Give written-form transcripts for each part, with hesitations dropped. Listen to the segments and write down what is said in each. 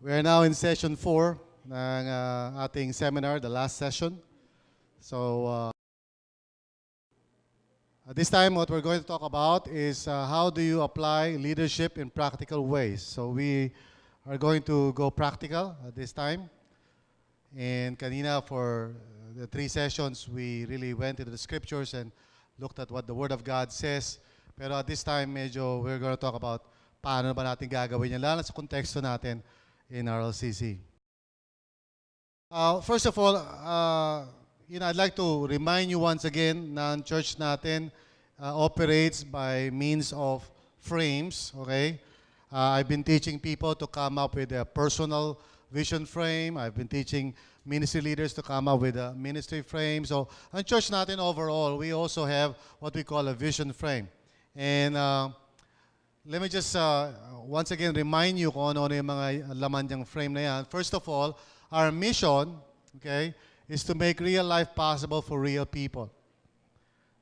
We are now in session 4 ng ating seminar, the last session. So, at this time, what we're going to talk about is how do you apply leadership in practical ways. So, we are going to go practical at this time. And kanina for the 3 sessions, we really went into the scriptures and looked at what the Word of God says. Pero at this time, medyo we're going to talk about paano ba natin gagawin yan, lalo sa konteksto natin in RLCC. First of all, I'd like to remind you once again na ang church natin operates by means of frames, okay? I've been teaching people to come up with a personal vision frame. I've been teaching ministry leaders to come up with a ministry frame. So, ang church natin overall, we also have what we call a vision frame. And let me just once again remind you kung ano yung mga laman niyang frame na yan. First of all, our mission, okay, is to make real life possible for real people.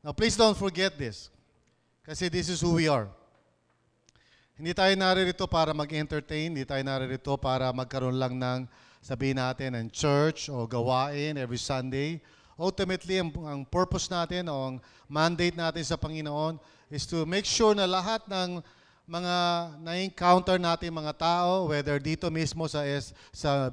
Now, please don't forget this. Kasi this is who we are. Hindi tayo naririto para mag-entertain. Hindi tayo naririto para magkaroon lang ng, sabihin natin, ng church o gawain every Sunday. Ultimately, ang purpose natin o ang mandate natin sa Panginoon is to make sure na lahat ng mga na-encounter natin mga tao, whether dito mismo sa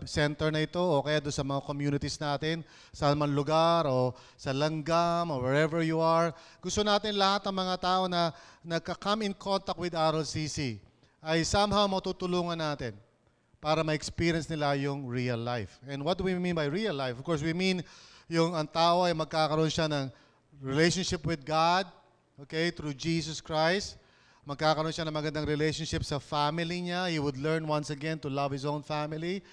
center na ito o kaya doon sa mga communities natin, sa man lugar o sa langgam o wherever you are, gusto natin lahat ng mga tao na nagka-come in contact with RLCC ay somehow matutulungan natin para ma-experience nila yung real life. And what do we mean by real life? Of course, we mean yung ang tao ay magkakaroon siya ng relationship with God, okay, through Jesus Christ. Magkakaroon siya ng magandang relationship sa family niya. He would learn once again to love his own family.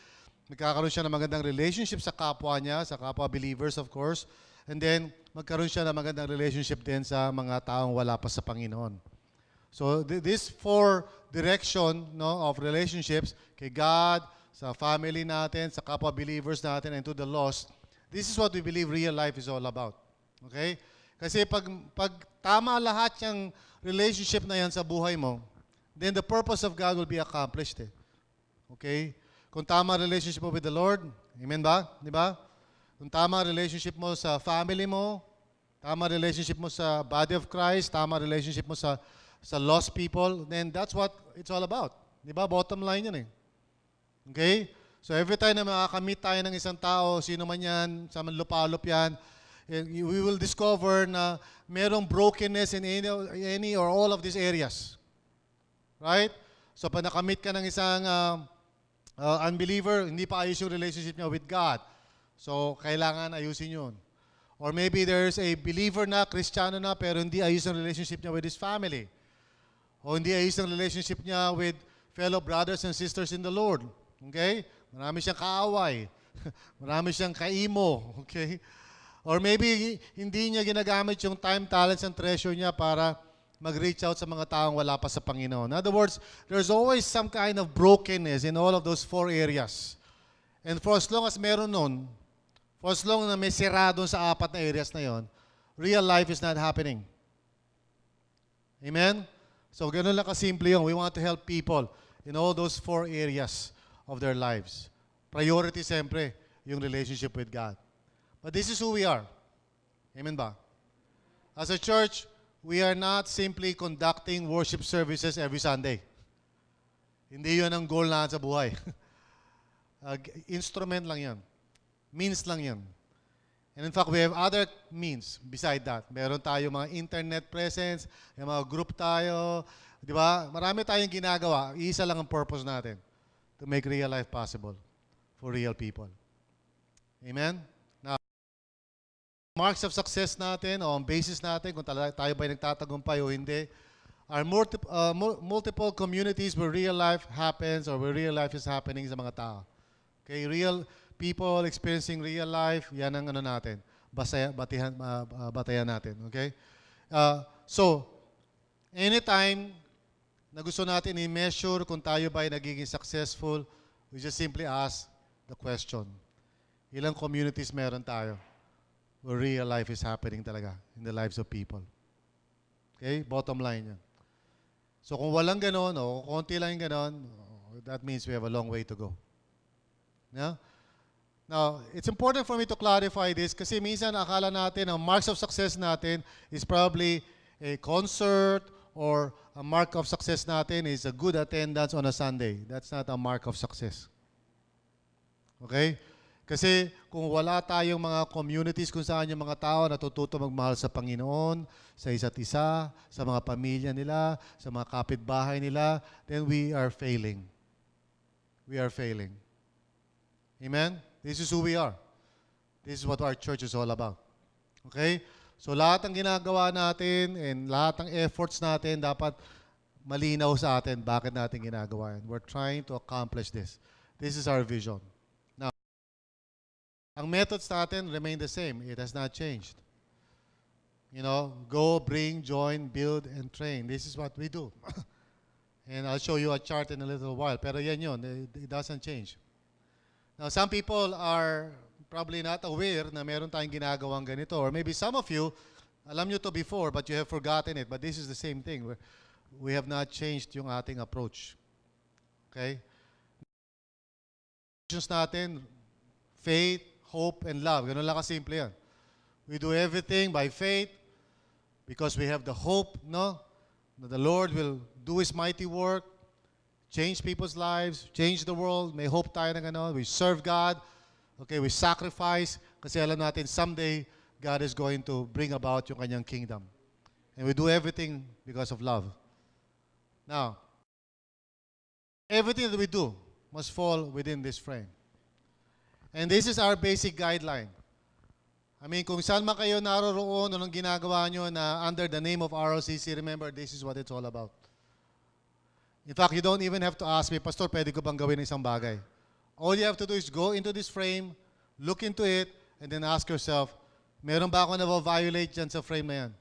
Magkakaroon siya ng magandang relationship sa kapwa niya, sa kapwa believers of course. And then, magkaroon siya ng magandang relationship din sa mga taong wala pa sa Panginoon. So, this 4 direction of relationships kay God, sa family natin, sa kapwa believers natin, and to the lost, this is what we believe real life is all about. Okay? Kasi pag tama lahat yung relationship na yan sa buhay mo, then the purpose of God will be accomplished. Okay? Kung tama relationship mo with the Lord, amen ba? Di ba? Kung tama relationship mo sa family mo, tama relationship mo sa body of Christ, tama relationship mo sa lost people, then that's what it's all about. Di ba? Bottom line yan eh. Okay? So every time na makakamit tayo ng isang tao, sino man yan, sa manlupalop yan, we will discover na merong brokenness in any or all of these areas. Right? So pag nakamit ka ng isang unbeliever, hindi pa ayos yung relationship niya with God. So kailangan ayusin yun. Or maybe there's a believer na, Kristiyano na, pero hindi ayos ang relationship niya with his family. O hindi ayos ang relationship niya with fellow brothers and sisters in the Lord. Okay? Marami siyang kaaway. Marami siyang kaimo. Okay? Or maybe hindi niya ginagamit yung time, talents, and treasure niya para mag-reach out sa mga taong wala pa sa Panginoon. In other words, there's always some kind of brokenness in all of those 4 areas. And for as long as meron nun, for as long na may sira doon sa 4 na areas na yon, real life is not happening. Amen? So, ganun lang kasimple yun. We want to help people in all those 4 areas of their lives. Priority, siyempre, yung relationship with God. But this is who we are. Amen ba? As a church, we are not simply conducting worship services every Sunday. Hindi yun ang goal natin sa buhay. Instrument lang yan. Means lang yan. And in fact, we have other means beside that. Meron tayo mga internet presence, may mga group tayo. Di ba? Marami tayong ginagawa. Isa lang ang purpose natin. To make real life possible for real people. Amen? Marks of success natin o ang basis natin kung tayo ba'y nagtatagumpay o hindi are multiple communities where real life happens or where real life is happening sa mga tao. Okay, real people experiencing real life, yan ang ano natin, batayan natin. Okay? So, anytime na gusto natin i-measure kung tayo ba'y nagiging successful, we just simply ask the question, ilang communities meron tayo? Where real life is happening talaga in the lives of people. Okay? Bottom line yan. So kung walang ganon, o konti lang yung ganon, that means we have a long way to go. Yeah? Now, it's important for me to clarify this kasi minsan akala natin ang marks of success natin is probably a concert or a mark of success natin is a good attendance on a Sunday. That's not a mark of success. Okay? Kasi kung wala tayong mga communities kung saan yung mga tao natututo magmahal sa Panginoon, sa isa't isa, sa mga pamilya nila, sa mga kapitbahay nila, then we are failing. We are failing. Amen? This is who we are. This is what our church is all about. Okay? So lahat ng ginagawa natin and lahat ng efforts natin dapat malinaw sa atin bakit natin ginagawa yan. We're trying to accomplish this. This is our vision. Now, ang methods natin remain the same. It has not changed. You know, go, bring, join, build, and train. This is what we do. And I'll show you a chart in a little while. Pero yan yun. It doesn't change. Now, some people are probably not aware na meron tayong ginagawang ganito. Or maybe some of you, alam nyo to before, but you have forgotten it. But this is the same thing. We have not changed yung ating approach. Okay? Natin, faith, hope, and love. Ganun lang kasimple yan. We do everything by faith because we have the hope, no? That the Lord will do His mighty work, change people's lives, change the world. May hope tayo na gano'n. We serve God. Okay, we sacrifice kasi alam natin someday God is going to bring about yung kanyang kingdom. And we do everything because of love. Now, everything that we do must fall within this frame. And this is our basic guideline. I mean, kung saan man kayo naroroon, anong ginagawa nyo na under the name of RLCC, remember, this is what it's all about. In fact, you don't even have to ask me, Pastor, pwede ko bang gawin isang bagay? All you have to do is go into this frame, look into it, and then ask yourself, meron ba ako na-violate dyan sa frame na yan?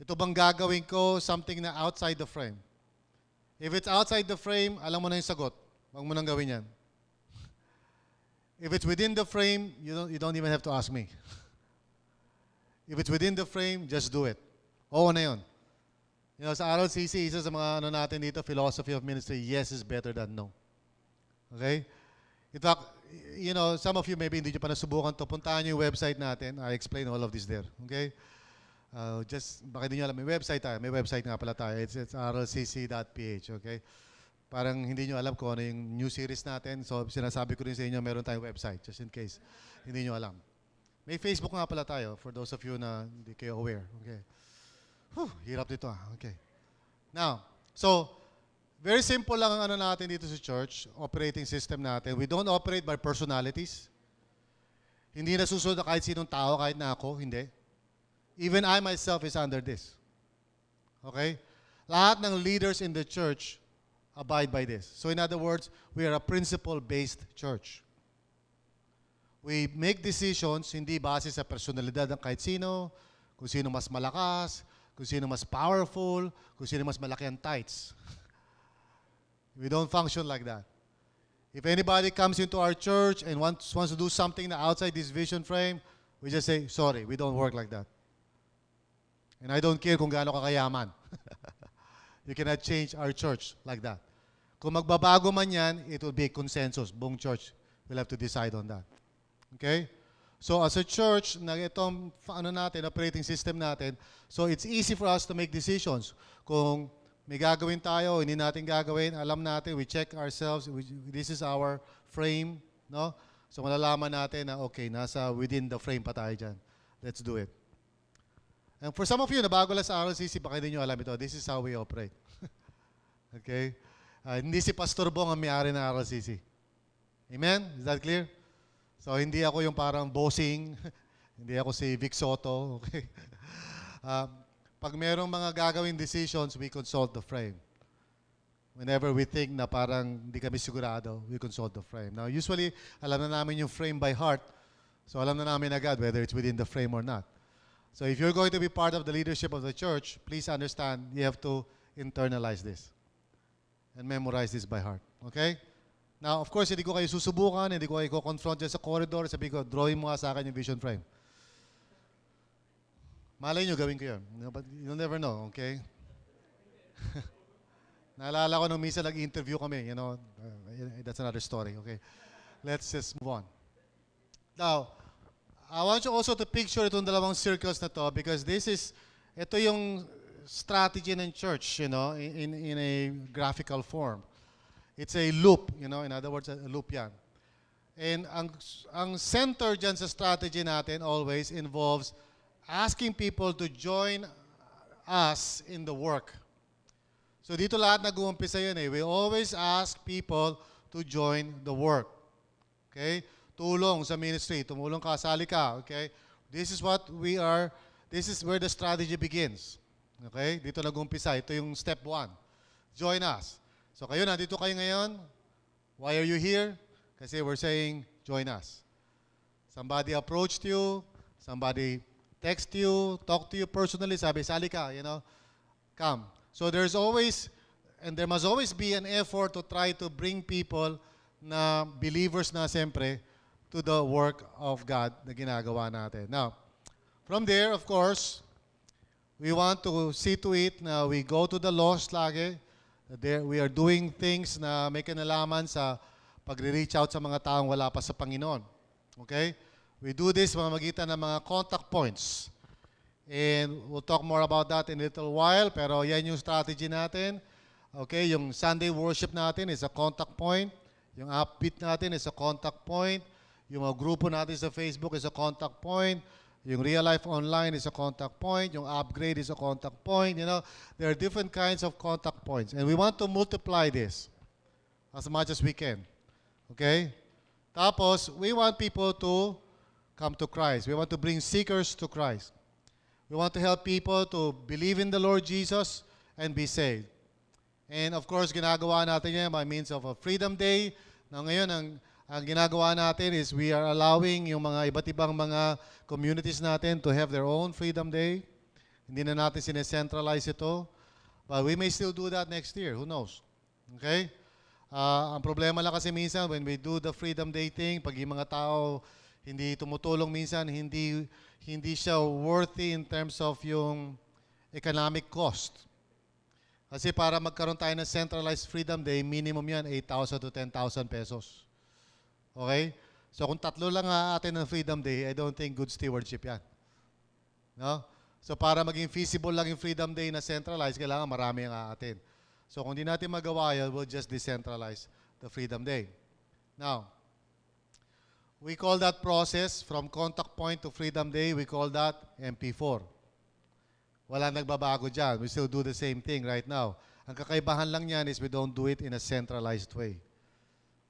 Ito bang gagawin ko something na outside the frame? If it's outside the frame, alam mo na yung sagot. Huwag mo nang gawin yan. If it's within the frame, you don't even have to ask me. If it's within the frame, just do it. Oo na yun. You know, sa RLCC, isa sa mga ano natin dito, philosophy of ministry, yes is better than no. Okay? In fact, you know, some of you maybe hindi nyo pa nasubukan to. Puntahan nyo yung website natin. I explain all of this there. Okay? Baka hindi nyo alam, may website tayo. May website nga pala tayo. It's rlcc.ph. Okay? Parang hindi nyo alam kung ano yung new series natin. So, sinasabi ko rin sa inyo, meron tayong website. Just in case hindi nyo alam. May Facebook nga pala tayo for those of you na hindi kayo aware. Okay? Whew, hirap dito ah. Okay. Now, so, very simple lang ang ano natin dito sa church, operating system natin. We don't operate by personalities. Hindi nasusunod na kahit sinong tao, kahit na ako, hindi. Even I myself is under this. Okay? Lahat ng leaders in the church abide by this. So in other words, we are a principle-based church. We make decisions hindi base sa personalidad ng kahit sino, kung sino mas malakas, kung sino mas powerful, kung sino mas malaki ang tithes. We don't function like that. If anybody comes into our church and wants to do something outside this vision frame, we just say, sorry, we don't work like that. And I don't care kung gaano kakayaman. You cannot change our church like that. Kung magbabago man yan, it will be consensus. Buong church will have to decide on that. Okay? So as a church, na itong ano natin, operating system natin, so it's easy for us to make decisions. Kung may gagawin tayo, hindi natin gagawin, alam natin, we check ourselves, this is our frame, no? So malalaman natin na okay, nasa within the frame pa tayo dyan. Let's do it. And for some of you na bago lang sa RLCC, baka hindi nyo alam ito, this is how we operate. Okay? Hindi si Pastor Bong ang may-ari ng RLCC. Amen? Is that clear? So hindi ako yung parang bossing, hindi ako si Vic Soto. Okay? Pag merong mga gagawing decisions, we consult the frame. Whenever we think na parang hindi kami sigurado, we consult the frame. Now, usually, alam na namin yung frame by heart. So, alam na namin agad whether it's within the frame or not. So, if you're going to be part of the leadership of the church, please understand, you have to internalize this and memorize this by heart. Okay? Now, of course, hindi ko kayo susubukan, hindi ko kayo confront dyan sa corridor, sabi ko, drawing mo nga sa akin yung vision frame. Malay nyo, gawin ko yun. But you'll never know, okay? Naalala ko nung minsan nag-interview kami, you know, that's another story, okay? let's just move on. Now, I want you also to picture itong dalawang circles na to because ito yung strategy ng church, in a graphical form. It's a loop, in other words, a loop yan. And ang center dyan sa strategy natin always involves asking people to join us in the work. So dito lahat nag-uumpisa yun eh. We always ask people to join the work. Okay? Tulong sa ministry, tumulong ka, sali ka, okay? This is where the strategy begins. Okay? Dito nag-umpisa, ito yung step 1. Join us. So kayo, nandito kayo ngayon. Why are you here? Kasi we're saying, join us. Somebody approached you, somebody text you, talk to you personally, sabi, sali ka, come. So there must always be an effort to try to bring people na believers na siyempre to the work of God na ginagawa natin. Now, from there, of course, we want to see to it na we go to the lost lagi. We are doing things na may kinalaman sa pagre-reach out sa mga taong wala pa sa Panginoon. Okay? We do this mamamagitan ng mga contact points. And we'll talk more about that in a little while, pero yan yung strategy natin. Okay? Yung Sunday worship natin is a contact point. Yung upbeat natin is a contact point. Yung mga grupo natin sa Facebook is a contact point. Yung Real Life Online is a contact point. Yung Upgrade is a contact point. There are different kinds of contact points. And we want to multiply this as much as we can. Okay? Tapos, we want people to come to Christ. We want to bring seekers to Christ. We want to help people to believe in the Lord Jesus and be saved. And of course, ginagawa natin yan by means of a Freedom Day. Na ngayon, ang ginagawa natin is we are allowing yung mga iba't ibang mga communities natin to have their own Freedom Day. Hindi na natin sinecentralize ito. But we may still do that next year. Who knows? Okay? Ang problema lang kasi minsan when we do the Freedom Day thing, pag yung mga tao hindi tumutulong minsan, hindi siya worthy in terms of yung economic cost. Kasi para magkaroon tayo ng centralized Freedom Day, minimum yan 8,000 to 10,000 pesos. Okay? So kung tatlo lang atin ng Freedom Day, I don't think good stewardship yan. No? So para maging feasible lang yung Freedom Day na centralized, kailangan marami ang atin. So kung di natin magawa yan, we'll just decentralize the Freedom Day. Now, we call that process from contact point to Freedom Day, we call that MP4. Wala nagbabago dyan. We still do the same thing right now. Ang kakaibahan lang yan is we don't do it in a centralized way.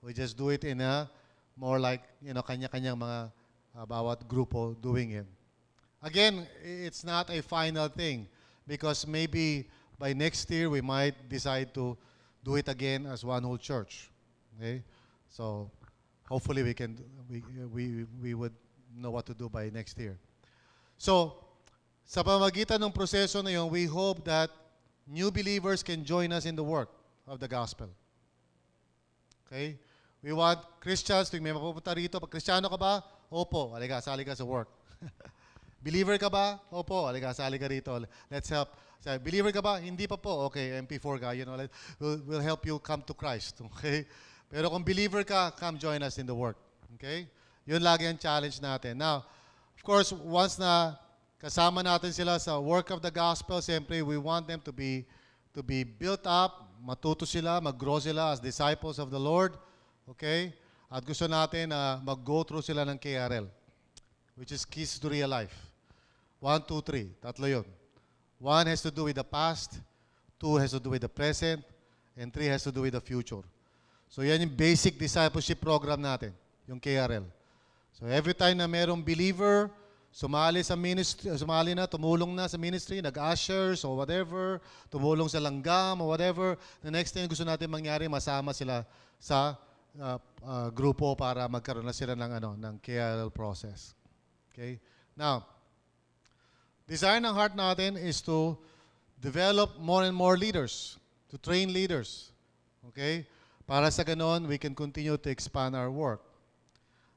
We just do it in a more like, kanya-kanyang mga bawat grupo doing it. Again, it's not a final thing because maybe by next year we might decide to do it again as one whole church. Okay? So hopefully we would know what to do by next year. So sa pamamagitan ng proseso na yun, we hope that new believers can join us in the work of the gospel. Okay? We want Christians, tuwing may mapupunta rito, pag Kristiyano ka ba? Opo, halika, sali ka sa work. Believer ka ba? Opo, halika, sali ka rito. Let's help. Believer ka ba? Hindi pa po. Okay, MP4 ka. We'll help you come to Christ. Okay? Pero kung believer ka, come join us in the work. Okay? Yun lagi ang challenge natin. Now, of course, once na kasama natin sila sa work of the gospel, siyempre, we want them to be built up, matuto sila, mag-grow sila as disciples of the Lord. Okay? At gusto natin na mag-go through sila ng KRL, which is Keys to Real Life. 1, 2, 3. Tatlo yun. 1 has to do with the past, 2 has to do with the present, and 3 has to do with the future. So yan yung basic discipleship program natin, yung KRL. So every time na merong believer, sumali sa ministry, tumulong na sa ministry, nag-ushers or whatever, tumulong sa langgam or whatever, the next thing gusto natin mangyari, masama sila sa grupo para magkaroon na sila ng KRL process. Okay? Now, desire ng heart natin is to develop more and more leaders, to train leaders. Okay? Para sa ganon, we can continue to expand our work.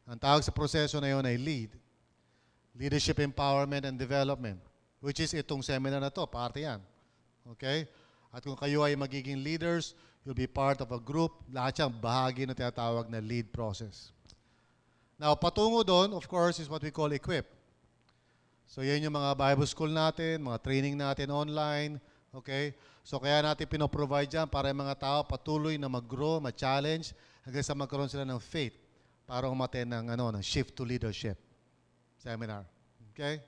Ang tawag sa proseso na yun ay LEAD. Leadership Empowerment and Development, which is itong seminar na to, parte yan. Okay? At kung kayo ay magiging leaders, you'll be part of a group, lahat siyang bahagi na tinatawag na LEAD process. Now, patungo doon, of course, is what we call equip. So, yan yung mga Bible school natin, mga training natin online. Okay? So, kaya natin pinoprovide dyan para yung mga tao patuloy na mag-grow, ma-challenge, hanggang sa magkaroon sila ng faith para umaten ng shift to leadership seminar. Okay?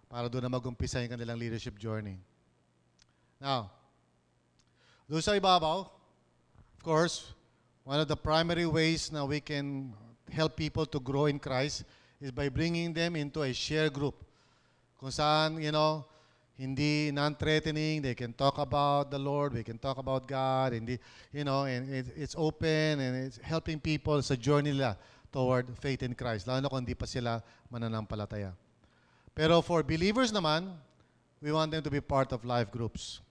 Para doon na mag-umpisa yung kanilang leadership journey. Now, doon sa ibabaw, of course, one of the primary ways na we can help people to grow in Christ is by bringing them into a share group. Kung saan, hindi non-threatening, they can talk about the Lord, we can talk about God, and it's open and it's helping people sa journey nila toward faith in Christ, lalo na kung hindi pa sila mananampalataya. Pero for believers naman, we want them to be part of life groups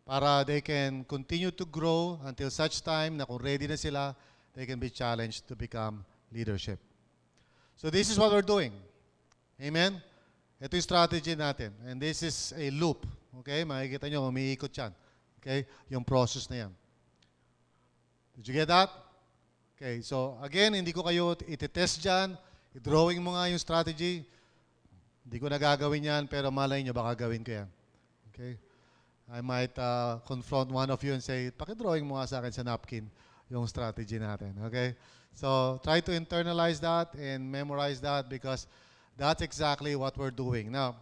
para they can continue to grow until such time na kung ready na sila, they can be challenged to become leadership. So this is what we're doing. Amen? Ito yung strategy natin. And this is a loop. Okay? Makikita nyo, umiikot yan. Okay? Yung process na yan. Did you get that? Okay. So, again, hindi ko kayo iti-test dyan. I-drawing mo nga yung strategy. Hindi ko nagagawin yan, pero malay nyo, baka gawin ko yan. Okay? I might confront one of you and say, pakidrawing mo nga sa akin sa napkin yung strategy natin. Okay? So, try to internalize that and memorize that because that's exactly what we're doing. Now,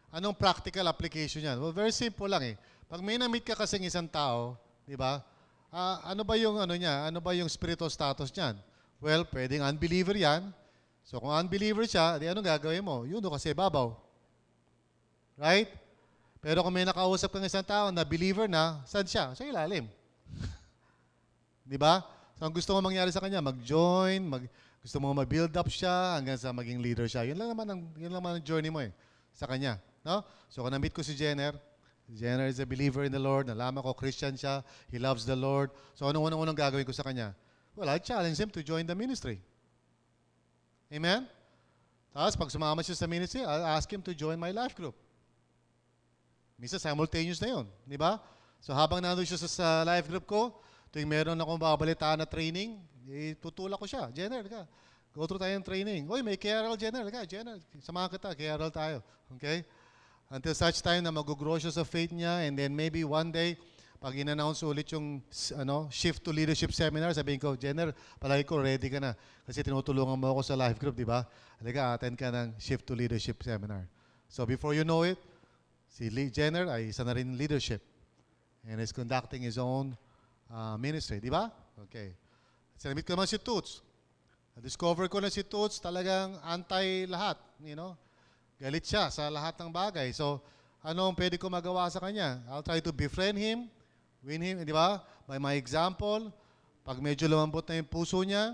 anong practical application yan? Well, very simple lang eh. Pag may na-meet ka kasing isang tao, di ba? Ano ba yung niya? Ano ba yung spiritual status niyan? Well, pwedeng unbeliever yan. So, kung unbeliever siya, di anong gagawin mo? Yun o kasi babaw. Right? Pero kung may nakausap kang isang tao na believer na, saan siya? Sa ilalim. Di ba? So, ang gusto mo mangyari sa kanya, mag-join, gusto mo mag-build up siya hanggang sa maging leader siya. Yun lang naman ang journey mo sa kanya. No? So, kung na-meet ko si Jenner is a believer in the Lord, nalaman ko Christian siya, he loves the Lord. So, anong unang gagawin ko sa kanya? Well, I challenge him to join the ministry. Amen? Tapos, pag sumama siya sa ministry, I'll ask him to join my life group. Minsan simultaneous na yun, di ba? So habang nandun siya sa life group ko, tuwing meron akong babalitaan na training, tutulak ko siya. Jenner, ka. Go through tayo ng training. Uy, may KRL, Jenner. Jenner, samahan kita, KRL tayo. Okay? Until such time na mag-grow siya sa faith niya and then maybe one day, pag in-announce ulit yung shift to leadership seminar, sabihin ko, Jenner, palagi ko ready ka na. Kasi tinutulungan mo ako sa life group, di ba? Halika, attend ka ng shift to leadership seminar. So before you know it, si Jenner ay isa na rin leadership and is conducting his own ministry. Di ba? Okay. Sinamit ko naman si Toots. Na-discover ko na si Toots talagang anti-lahat. Galit siya sa lahat ng bagay. So, anong pwede ko magawa sa kanya? I'll try to befriend him, win him, di ba? By my example, pag medyo lumambot na yung puso niya,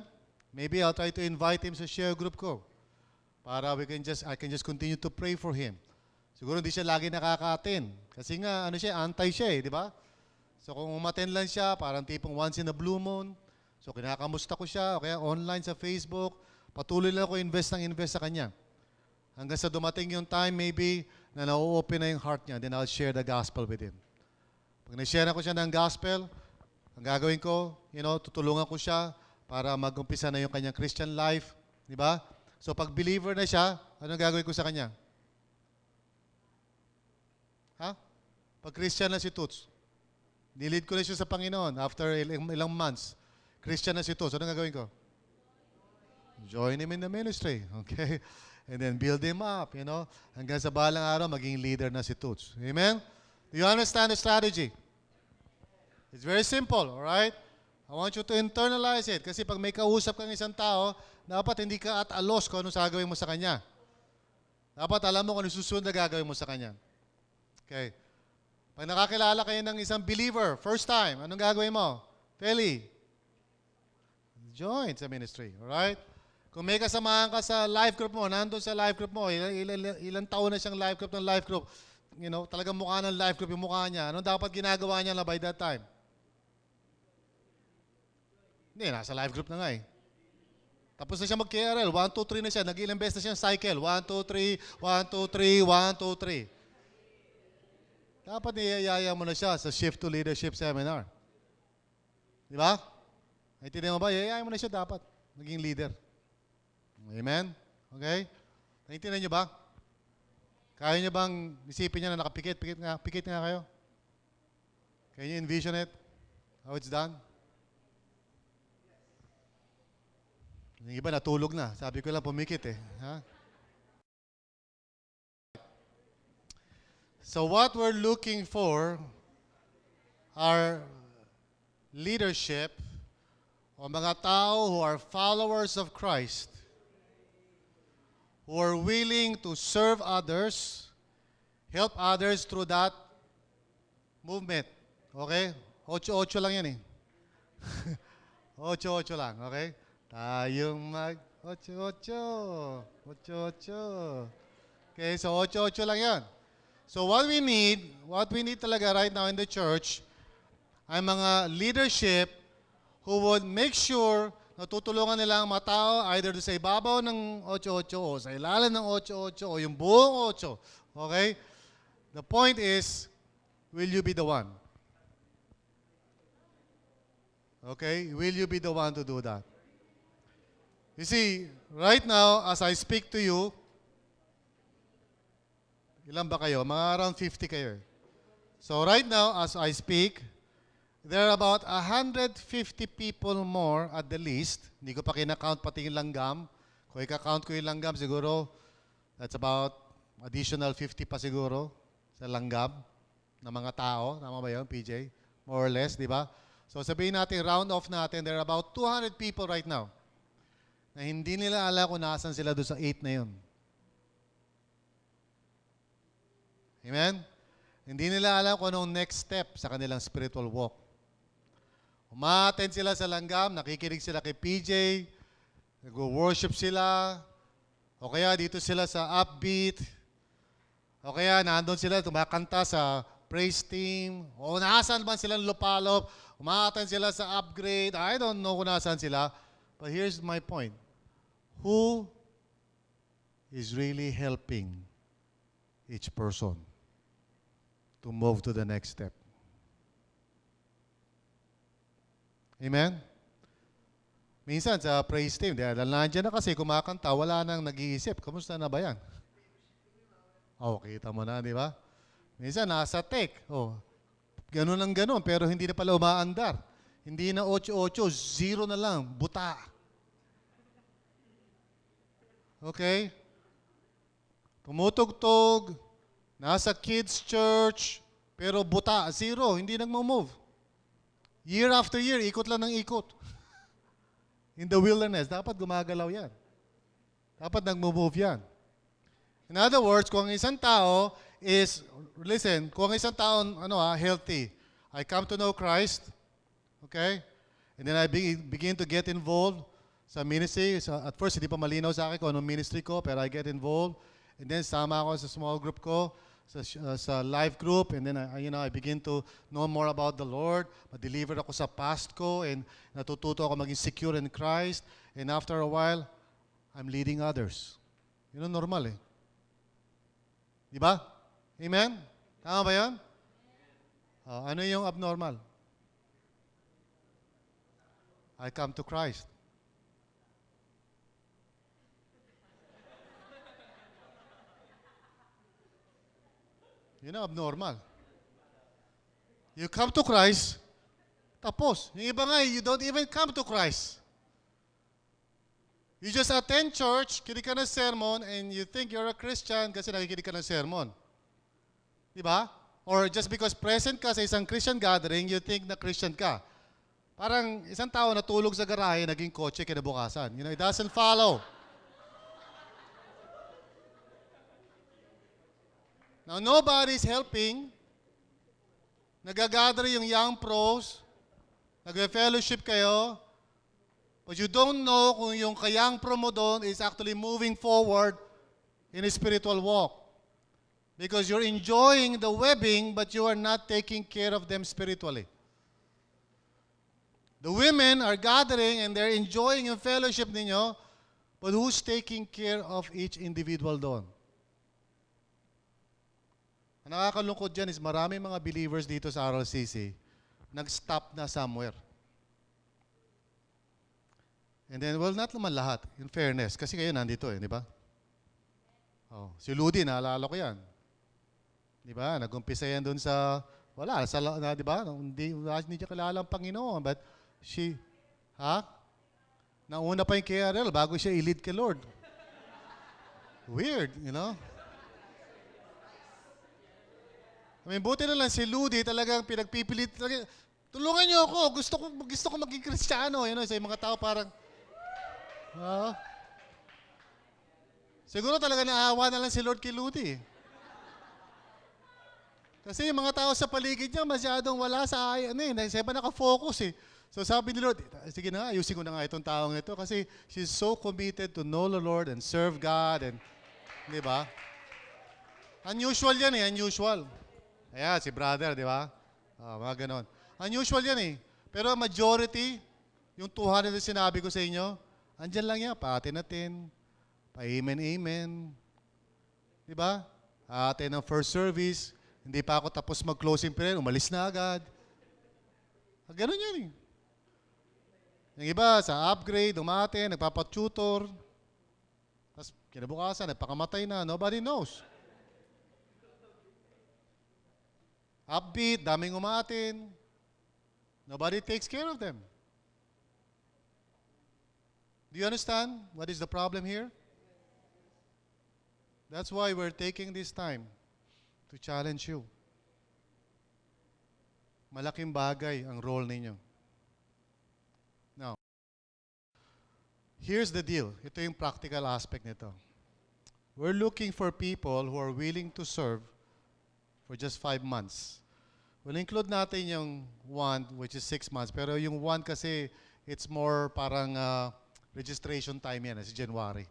maybe I'll try to invite him sa share group ko para I can just continue to pray for him. Siguro hindi siya lagi nakaka-attend. Kasi nga, anti siya di ba? So kung umattend lang siya, parang tipong once in a blue moon, so kinakamusta ko siya, o kaya online sa Facebook, patuloy lang ako invest sa kanya. Hanggang sa dumating yung time maybe na na-open na yung heart niya, then I'll share the gospel with him. Pag na-share ko siya ng gospel, ang gagawin ko, tutulungan ko siya para mag-umpisa na yung kanyang Christian life, di ba? So pag believer na siya, anong gagawin ko sa kanya? Pag Christian na si Toots, nilid ko na siya sa Panginoon after ilang months. Christian na si Toots, anong gagawin ko? Join him in the ministry, okay? And then build him up, hanggang sa balang araw, maging leader na si Toots. Amen? Do you understand the strategy? It's very simple, alright? I want you to internalize it. Kasi pag may kausap kang isang tao, dapat hindi ka at a loss kung anong gagawin mo sa kanya. Dapat alam mo kung anong susunod na gagawin mo sa kanya. Okay. Pag nakakilala kayo ng isang believer, first time, anong gagawin mo? Feli, join sa ministry, alright? Kung may kasamahan ka sa life group mo, nandun sa life group mo, ilang taon na siyang life group, talagang mukha ng life group yung mukha niya, anong dapat ginagawa niya na by that time? Hindi, nasa life group na nga eh. Tapos na siya mag-KRL, 1, 2, 3 na siya, nag-ilang beses na siyang cycle, 1, 2, 3, 1, 2, 3, 1, 2, 3. Dapat niyayaya mo na siya sa Shift to Leadership Seminar. Di ba? Naintindihan mo ba? Yayaya mo na siya dapat. Naging leader. Amen? Okay? Naintindihan niyo ba? Kaya niyo bang isipin niya na nakapikit? Pikit nga kayo. Can you envision it? How it's done? Yung iba natulog na. Sabi ko lang pumikit eh. Ha? So what we're looking for are leadership o mga tao who are followers of Christ, who are willing to serve others, help others through that movement. Okay? 8-8 lang yan eh. 8-8 lang, okay? Tayong mag 8-8. 8-8. Okay, so 8-8 lang yan. So what we need talaga right now in the church ay mga leadership who would make sure na tutulungan nila ang mga tao either sa ibabaw ng 8-8 o sa ilalim ng 8-8 o yung buong 8. Okay? The point is, will you be the one? Okay? Will you be the one to do that? You see, right now, as I speak to you, ilan ba kayo? Mga around 50 kayo. So right now, as I speak, there are about 150 people more at the least. Hindi ko pa kinakount pati yung langgam. Kung ika-count ko yung langgam, siguro, that's about additional 50 pa siguro sa langgam ng mga tao. Tama ba yun, PJ? More or less, di ba? So sabihin natin, round off natin, there are about 200 people right now na hindi nila alam kung nasan sila doon sa 8 na yun. Amen? Hindi nila alam kung anong next step sa kanilang spiritual walk. Umaten sila sa langgam, nakikinig sila kay PJ, nag-worship sila, o kaya dito sila sa upbeat, o kaya nandun sila tumakanta sa praise team, o nasaan man sila lupalop, umaten sila sa upgrade, I don't know kung nasaan sila. But here's my point. Who is really helping each person to move to the next step? Amen? Minsan sa praise team, dahil nandiyan na kasi kumakanta, wala nang nag-iisip. Kamusta na ba yan? Oh, kita mo na, di ba? Minsan nasa tech. Oh, ganun ang ganun, pero hindi na pala umaandar. Hindi na 8-8, 0 na lang, buta. Okay? Tumutugtog, nasa kids church, pero buta, 0, hindi nagmo-move. Year after year, ikot lang ng ikot. In the wilderness, dapat gumagalaw yan. Dapat nagmo-move yan. In other words, kung isang tao is, listen, kung isang tao healthy, I come to know Christ, okay? And then I begin to get involved sa ministry. So at first, hindi pa malinaw sa akin kung anong ministry ko, pero I get involved. And then sama ako sa small group ko, sa life group, and then I begin to know more about the Lord. Ma-deliver ako sa past ko, and natututo ako maging secure in Christ. And after a while, I'm leading others. Yun ang normal eh. Di ba? Amen? Tama ba yan? Ano yung abnormal? I come to Christ. Yun ang abnormal. You come to Christ, tapos. Yung iba nga, you don't even come to Christ. You just attend church, kinig ka ng sermon, and you think you're a Christian kasi nakikinig ka ng sermon. Di ba? Or just because present ka sa isang Christian gathering, you think na Christian ka. Parang isang tao natulog sa garahe, naging kotse kinabukasan. You know, it doesn't follow. Now, nobody's helping. Nagagather yung young pros. Nag-fellowship kayo. But you don't know kung yung kayang pro mo doon is actually moving forward in a spiritual walk. Because you're enjoying the webbing, but you are not taking care of them spiritually. The women are gathering and they're enjoying yung fellowship ninyo, but who's taking care of each individual doon? Ang nakakalungkot dyan is marami mga believers dito sa RLCC nag-stop na somewhere. And then, well, not naman lahat, in fairness. Kasi kayo nandito di ba? Oh, si Ludi, naalala ko yan. Di ba? Nag-umpisa yan doon sa, di ba? Hindi niya kilala ang Panginoon. But nauna pa yung KRL bago siya i-lead kay Lord. Weird, I mean, buti na lang si Ludi talagang pinagpipilit. Tulungan niyo ako. Gusto ko maging Kristiyano. Sa mga tao parang, siguro talaga naawa na lang si Lord kay Ludi. Kasi yung mga tao sa paligid niya masyadong wala sa naka-focus So sabi ni Lord, sige na, ayusin ko na nga itong taong ito kasi she's so committed to know the Lord and serve God and, di ba? Unusual yan unusual. Ayan, si brother, di ba? Mga ganon. Unusual yan Pero majority, yung 200 na sinabi ko sa inyo, andyan lang yan, pa-atin-atin, pa-amen-amen. Di ba? Atin ang first service, hindi pa ako tapos mag-closing prayer, umalis na agad. Ganon yan Yung iba, sa upgrade, umatin, nagpapatutor, tapos kinabukasan, nagpakamatay na, nobody knows. Upbeat, daming umatin. Nobody takes care of them. Do you understand what is the problem here? That's why we're taking this time to challenge you. Malaking bagay ang role ninyo. Now, here's the deal. Ito yung practical aspect nito. We're looking for people who are willing to serve for just 5 months. We'll include natin yung 1, which is 6 months. Pero yung 1 kasi, it's more parang registration time yan, si January.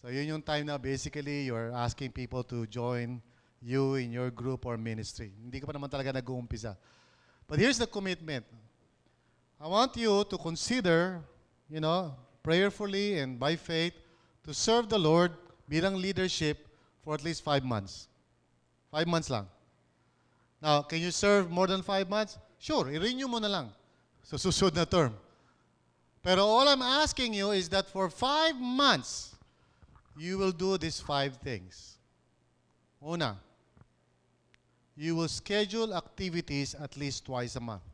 So yun yung time na basically you're asking people to join you in your group or ministry. Hindi ka pa naman talaga nag-uumpisa. But here's the commitment. I want you to consider, prayerfully and by faith, to serve the Lord bilang leadership for at least 5 months. 5 months lang. Now, can you serve more than 5 months? Sure, i-renew mo na lang sa susunod na term. Pero all I'm asking you is that for 5 months, you will do these 5 things. Una, you will schedule activities at least twice a month.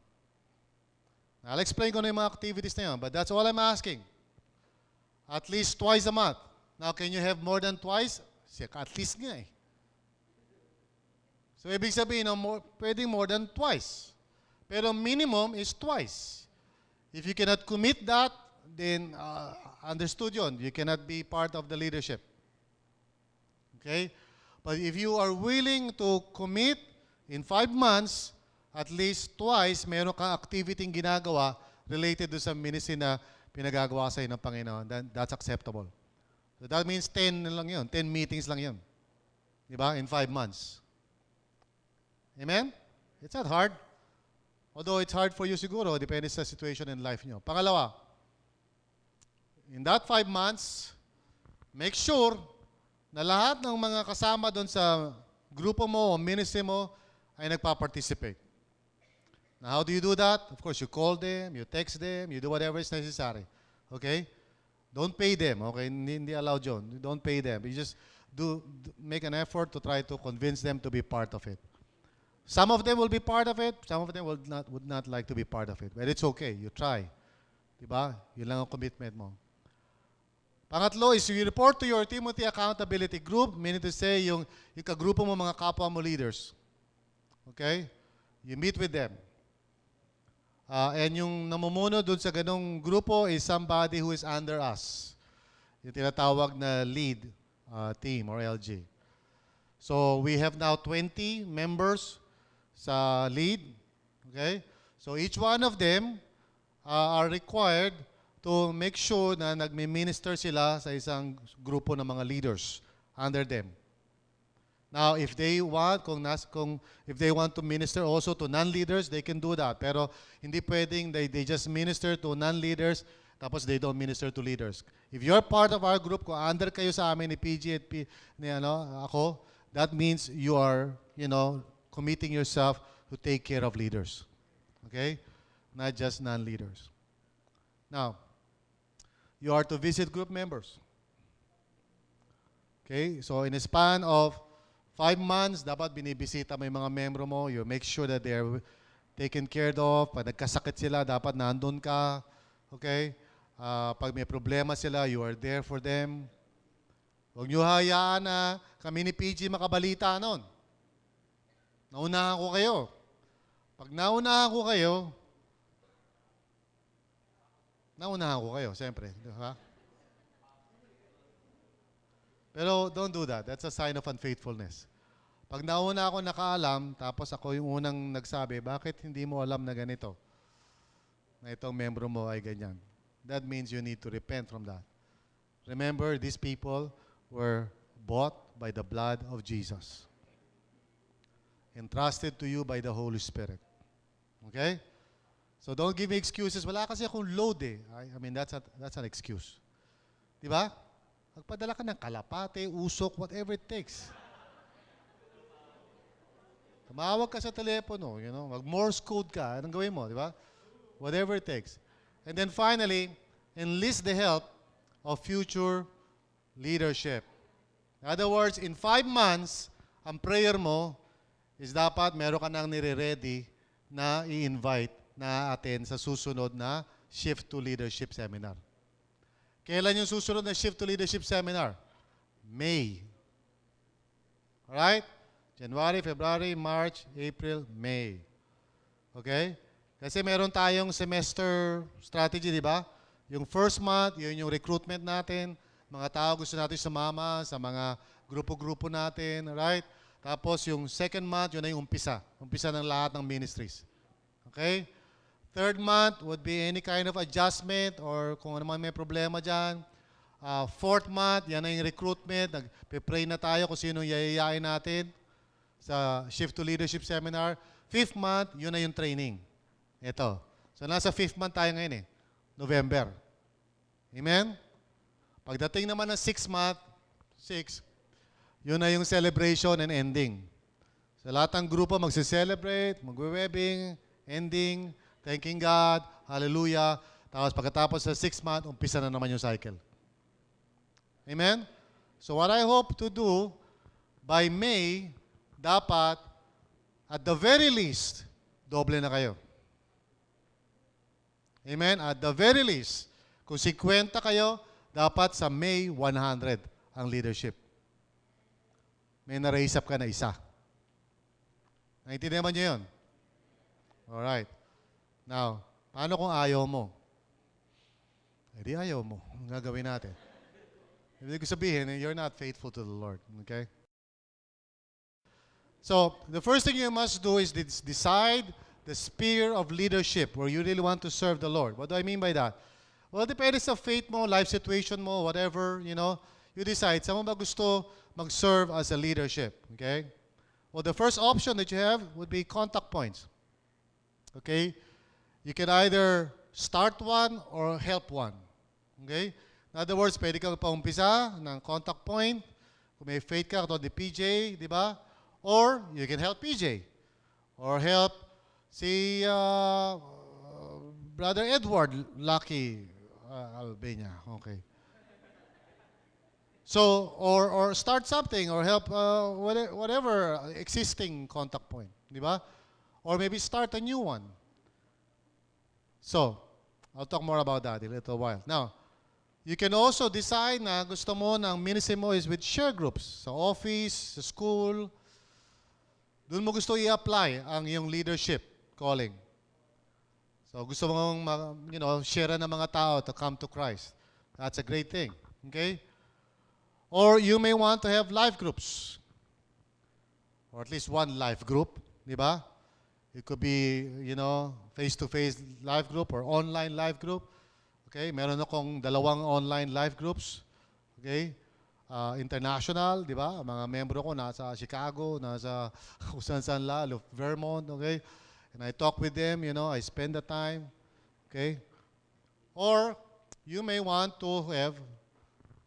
Now, I'll explain ko na yung mga activities na yun, but that's all I'm asking. At least twice a month. Now, can you have more than twice? At least nga So, ibig sabihin, pwedeng more than twice. Pero minimum is twice. If you cannot commit that, then understood yun. You cannot be part of the leadership. Okay? But if you are willing to commit in 5 months, at least twice, meron kang activity ginagawa related to sa ministry na pinagagawa sa ng Panginoon, then that's acceptable. So that means 10 lang yun. 10 meetings lang yun. Diba? In 5 months. Amen? It's not hard. Although it's hard for you siguro, depende sa situation in life nyo. Pangalawa, in that 5 months, make sure na lahat ng mga kasama doon sa grupo mo o ministry mo ay nagpa-participate. Now, how do you do that? Of course, you call them, you text them, you do whatever is necessary. Okay? Don't pay them. Okay? Hindi allowed yun. Don't pay them. You just make an effort to try to convince them to be part of it. Some of them will be part of it. Some of them would not like to be part of it. But it's okay. You try. Diba? Yun lang ang commitment mo. Pangatlo is you report to your Timothy Accountability Group, meaning to say yung kagrupo mo mga kapwa mo leaders. Okay? You meet with them. And yung namumuno dun sa ganong grupo is somebody who is under us. Yung tinatawag na lead team or LG. So we have now 20 members sa lead. Okay? So each one of them are required to make sure na nagmi-minister sila sa isang grupo ng mga leaders under them. Now, if they want, if they want to minister also to non-leaders, they can do that. Pero hindi pwedeng they just minister to non-leaders tapos they don't minister to leaders. If you're part of our group, kung under kayo sa amin ni PG at ako, that means you are, committing yourself to take care of leaders. Okay? Not just non-leaders. Now, you are to visit group members. Okay? So in a span of 5 months, dapat binibisita mo yung mga membro mo. You make sure that they're taken care of. Pag nagkasakit sila, dapat nandun ka. Okay? Pag may problema sila, you are there for them. Huwag nyo hayaan na kami ni PG makabalita noon. Naunahan ko kayo. Pag naunahan ko kayo, siyempre. Diba? Pero don't do that. That's a sign of unfaithfulness. Pag nauna ako nakaalam, tapos ako yung unang nagsabi, bakit hindi mo alam na ganito? Na itong membro mo ay ganyan. That means you need to repent from that. Remember, these people were bought by the blood of Jesus. Entrusted to you by the Holy Spirit. Okay? So don't give me excuses. Wala kasi akong load eh. I mean, that's an excuse. Di ba? Magpadala ka ng kalapate, usok, whatever it takes. Tumawag ka sa telepono, mag-Morse code ka, anong gawin mo, di ba? Whatever it takes. And then finally, enlist the help of future leadership. In other words, in 5 months, ang prayer mo is dapat meron ka nang nire-ready na i-invite na attend sa susunod na Shift to Leadership Seminar. Kailan yung susunod na Shift to Leadership Seminar? May. Alright? January, February, March, April, May. Okay? Kasi meron tayong semester strategy, di ba? Yung first month, yun yung recruitment natin. Mga tao gusto natin sumama sa mga grupo-grupo natin, right? Tapos yung second month, yun na yung umpisa. Umpisa ng lahat ng ministries. Okay? Third month would be any kind of adjustment or kung ano man may problema dyan. Fourth month, yan na yung recruitment. Nag-pray na tayo kung sino yayayain natin sa Shift to Leadership Seminar. Fifth month, yun na yung training. Ito. So nasa fifth month tayo ngayon eh. November. Amen? Pagdating naman ng 6th month, 6, yun na yung celebration and ending. Sa lahat ng grupo magse-celebrate, magwe-webbing, ending, thanking God, hallelujah. Tapos pagkatapos sa 6th month, umpisa na naman yung cycle. Amen? So what I hope to do, by May, dapat, at the very least, doble na kayo. Amen? At the very least, kung 50 kayo, dapat sa May 100 ang leadership. May na-raise up ka na isa. Naintindihan niyo yun? Alright. Now, paano kung ayaw mo? Eh di ayaw mo. Ang gagawin natin? Ibig sabihin, you're not faithful to the Lord. Okay? So, the first thing you must do is decide the sphere of leadership where you really want to serve the Lord. What do I mean by that? Well, depende sa faith mo, life situation mo, whatever, you decide. Saan mo ba gusto mag-serve as a leadership? Okay? Well, the first option that you have would be contact points. Okay? You can either start one or help one. Okay? In other words, pwede kang paumpisa ng contact point. Kung may faith ka, katulad ni PJ, di ba? Or you can help PJ. Or help si Brother Edward Lucky Albania. Okay. So, or start something or help whatever existing contact point. Di ba? Or maybe start a new one. So, I'll talk more about that in a little while. Now, you can also decide na gusto mo ng ministry mo is with share groups. Sa office, sa school. Doon mo gusto i-apply ang iyong leadership calling. So, gusto mong, share ng mga tao to come to Christ. That's a great thing. Okay? Or you may want to have life groups. Or at least one life group. Di ba? It could be, face-to-face life group or online life group. Okay? Meron akong 2 online life groups. Okay? International, di ba? Mga membro ko nasa Chicago, nasa Usan-San Vermont. Okay? And I talk with them, I spend the time. Okay? Or you may want to have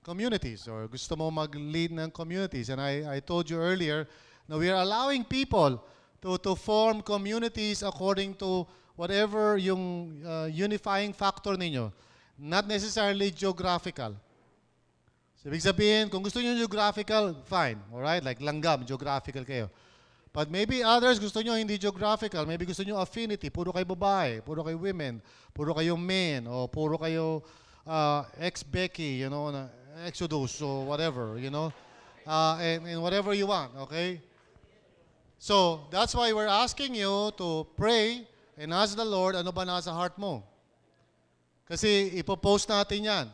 communities or gusto mo mag-lead ng communities. And I told you earlier na we are allowing people to form communities according to whatever yung unifying factor ninyo. not necessarily geographical. So, ibig sabihin, kung gusto niyo geographical, fine. Alright? Like langgam, geographical kayo. But maybe others gusto nyo hindi geographical. Maybe gusto nyo affinity. Puro kayo babae, puro kayo women, puro kayo men, o puro kayo ex-Becky, Exodus, so whatever, and whatever you want, okay? So, that's why we're asking you to pray and ask the Lord, ano ba nasa heart mo? Kasi ipopost natin yan.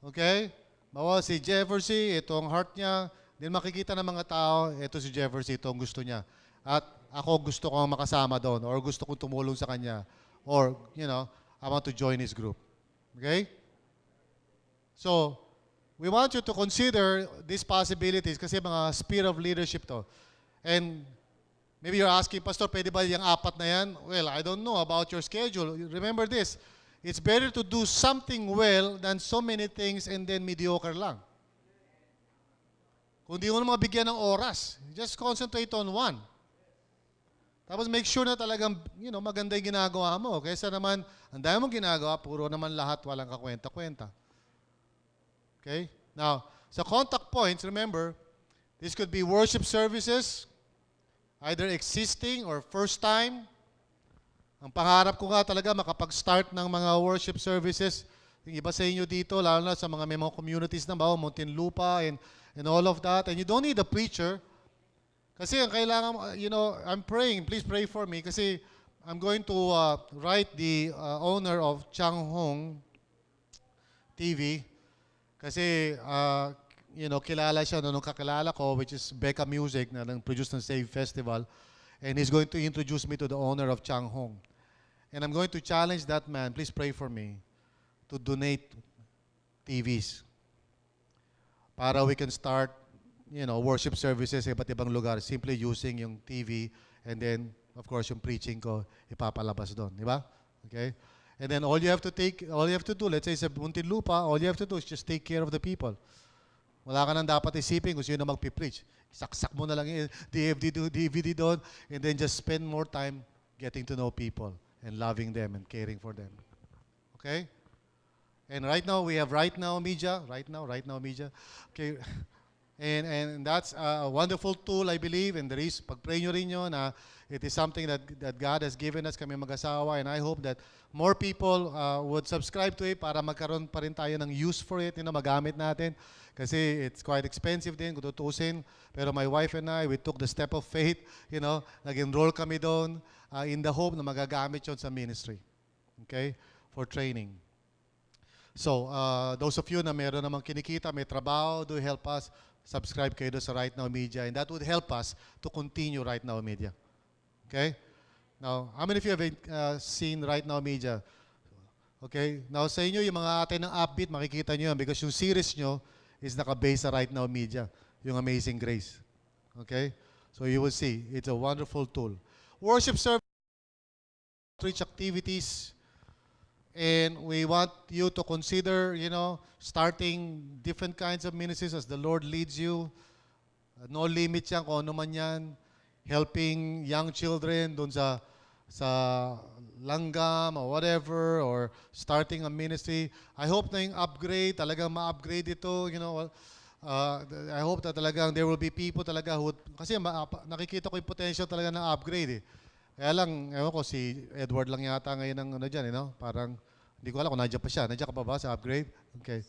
Okay? Bawa si Jeffersy, itong heart niya, din makikita ng mga tao, ito si Jeffersy, ito ang gusto niya. At ako gusto kong makasama doon, or gusto kong tumulong sa kanya, or, I want to join his group. Okay? So, we want you to consider these possibilities kasi mga sphere of leadership to. And maybe you're asking, Pastor, pwede ba yung 4 na yan? Well, I don't know about your schedule. Remember this, it's better to do something well than so many things and then mediocre lang. Kung di mo na mabigyan ng oras, just concentrate on one. Tapos make sure na talagang, maganda yung ginagawa mo. Kaysa naman, ang dami mong ginagawa, puro naman lahat, walang kakwenta-kwenta. Okay? Now, sa contact points, remember, this could be worship services, either existing or first time. Ang pangarap ko nga talaga, makapag-start ng mga worship services. Yung iba sa inyo dito, lalo na sa mga may mga communities na ba, Muntinlupa and all of that. And you don't need a preacher. Kasi ang kailangan, I'm praying, please pray for me, kasi I'm going to write the owner of Changhong TV. Kasi, kilala siya nung kakilala ko, which is Becca Music, na nang-produce ng Save Festival. And he's going to introduce me to the owner of Changhong. And I'm going to challenge that man, please pray for me, to donate TVs. Para we can start, worship services sa iba't ibang lugar, simply using yung TV, and then, of course, yung preaching ko, ipapalabas doon. Di ba? Okay? And then all you have to do, let's say sa Muntinlupa, all you have to do is just take care of the people. Wala ka nang dapat isipin kung sino magpipreach. Saksak mo na lang yung DVD doon, and then just spend more time getting to know people and loving them and caring for them. Okay? And right now, we have Right Now Media. Right Now Media. Okay. And that's a wonderful tool, I believe. And there is, pag-pray nyo rin nyo na it is something that God has given us, kami mag-asawa. And I hope that more people would subscribe to it para magkaroon pa rin tayo ng use for it, magamit natin. Kasi it's quite expensive din, kung tutusin. Pero my wife and I, we took the step of faith, nag-enroll kami doon in the hope na magagamit yun sa ministry. Okay? For training. So, those of you na meron namang kinikita, may trabaho, do help us, subscribe kayo sa Right Now Media, and that would help us to continue Right Now Media. Okay? Now, how many of you have seen Right Now Media? Okay? Now, sa inyo, yung mga ate ng Upbeat, makikita nyo yan because yung series nyo is naka-base sa Right Now Media, yung Amazing Grace. Okay? So, you will see, it's a wonderful tool. Worship service, outreach activities, and we want you to consider, starting different kinds of ministries as the Lord leads you. No limit yan kung ano man yan. Helping young children dun sa langgam or whatever, or starting a ministry. I hope na yung upgrade, talagang ma-upgrade ito, I hope that talagang there will be people talaga who, kasi nakikita ko yung potential talaga ng upgrade eh. Kaya lang, ewan ko, si Edward lang yata ngayon ng dyan, parang, hindi ko alam kung nandiyan pa siya. Nandiyan ka pa ba sa upgrade? Okay.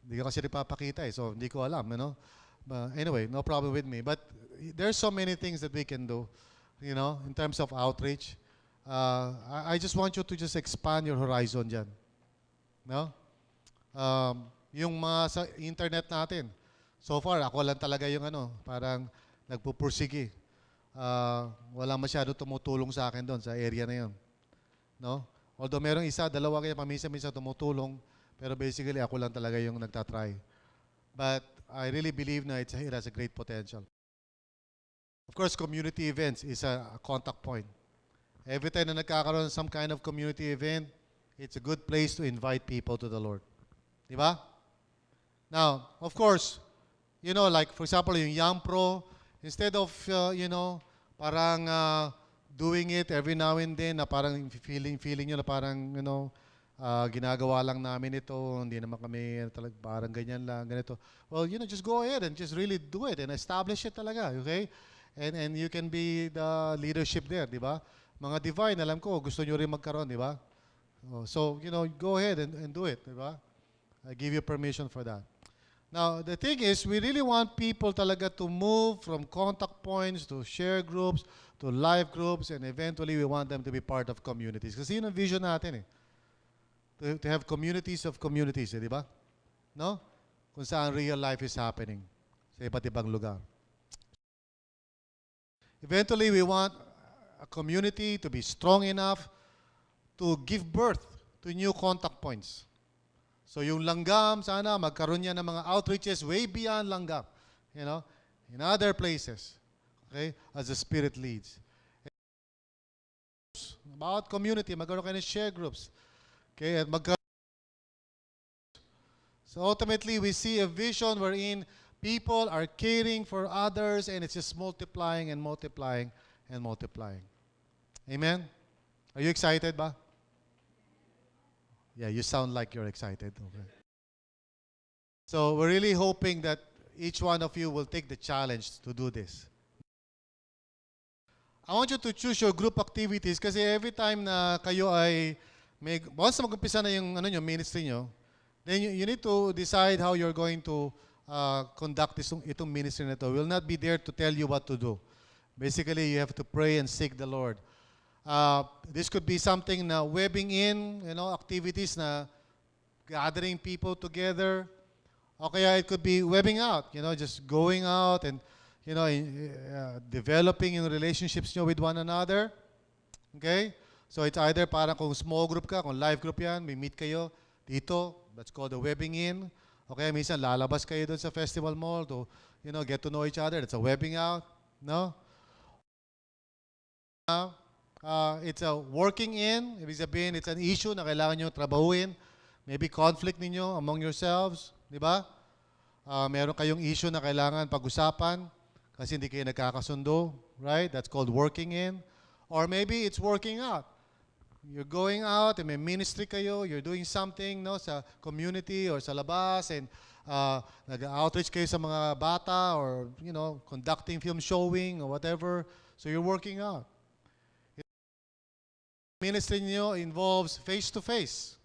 Hindi ka kasi nagpapakita so hindi ko alam, But anyway, no problem with me. But there's so many things that we can do, in terms of outreach. I just want you to just expand your horizon dyan. Yung mga sa internet natin, so far, ako lang talaga yung parang nagpupursige. Wala masyado tumutulong sa akin doon, sa area na yun. Although merong isa, dalawa kaya paminsan-minsan tumutulong, pero basically ako lang talaga yung nagtatry. But I really believe na it has a great potential. Of course, community events is a contact point. Every time na nagkakaroon ng some kind of community event, it's a good place to invite people to the Lord. Di ba? Now, of course, like for example, yung Young Pro, instead of, parang doing it every now and then, na parang feeling nyo na parang, ginagawa lang namin ito, hindi naman kami parang ganyan lang, ganito. Well, just go ahead and just really do it and establish it talaga, okay? And you can be the leadership there, di ba? Mga divine, alam ko, gusto nyo rin magkaroon, di ba? So, go ahead and do it, di ba? I give you permission for that. Now, the thing is, we really want people talaga to move from contact points to share groups, to live groups, and eventually we want them to be part of communities. Kasi yun ang vision natin eh. To have communities of communities, di ba? No? Kung saan real life is happening sa iba't ibang lugar. Eventually, we want a community to be strong enough to give birth to new contact points. So yung Langgam, sana magkaroon niya ng mga outreaches way beyond Langgam, in other places, okay, as the Spirit leads. About community, magkaroon kayo ng share groups. Okay, at so ultimately, we see a vision wherein people are caring for others and it's just multiplying and multiplying and multiplying. Amen? Are you excited ba? Yeah, you sound like you're excited. Okay. So we're really hoping that each one of you will take the challenge to do this. I want you to choose your group activities kasi every time na kayo ay once na mag-umpisa na yung ministry nyo, then you need to decide how you're going to conduct itong ministry na ito. We'll not be there to tell you what to do. Basically, you have to pray and seek the Lord. This could be something na webbing in, activities na gathering people together. O kaya it could be webbing out, just going out and, developing yung relationships nyo with one another. Okay? So it's either parang kung small group ka, kung live group yan, may meet kayo dito, that's called the webbing in. Okay, minsan lalabas kayo doon sa festival mall to, get to know each other. That's a webbing out, no? It's a working in. Ibig sabihin, it's an issue na kailangan nyo trabahuin. Maybe conflict ninyo among yourselves, di ba? Meron kayong issue na kailangan pag-usapan kasi hindi kayo nagkakasundo, right? That's called working in. Or maybe it's working out. You're going out and may ministry kayo, you're doing something sa community or sa labas and nag-outreach kayo sa mga bata or, conducting film showing or whatever. So you're working out. Ministry niyo involves face-to-face.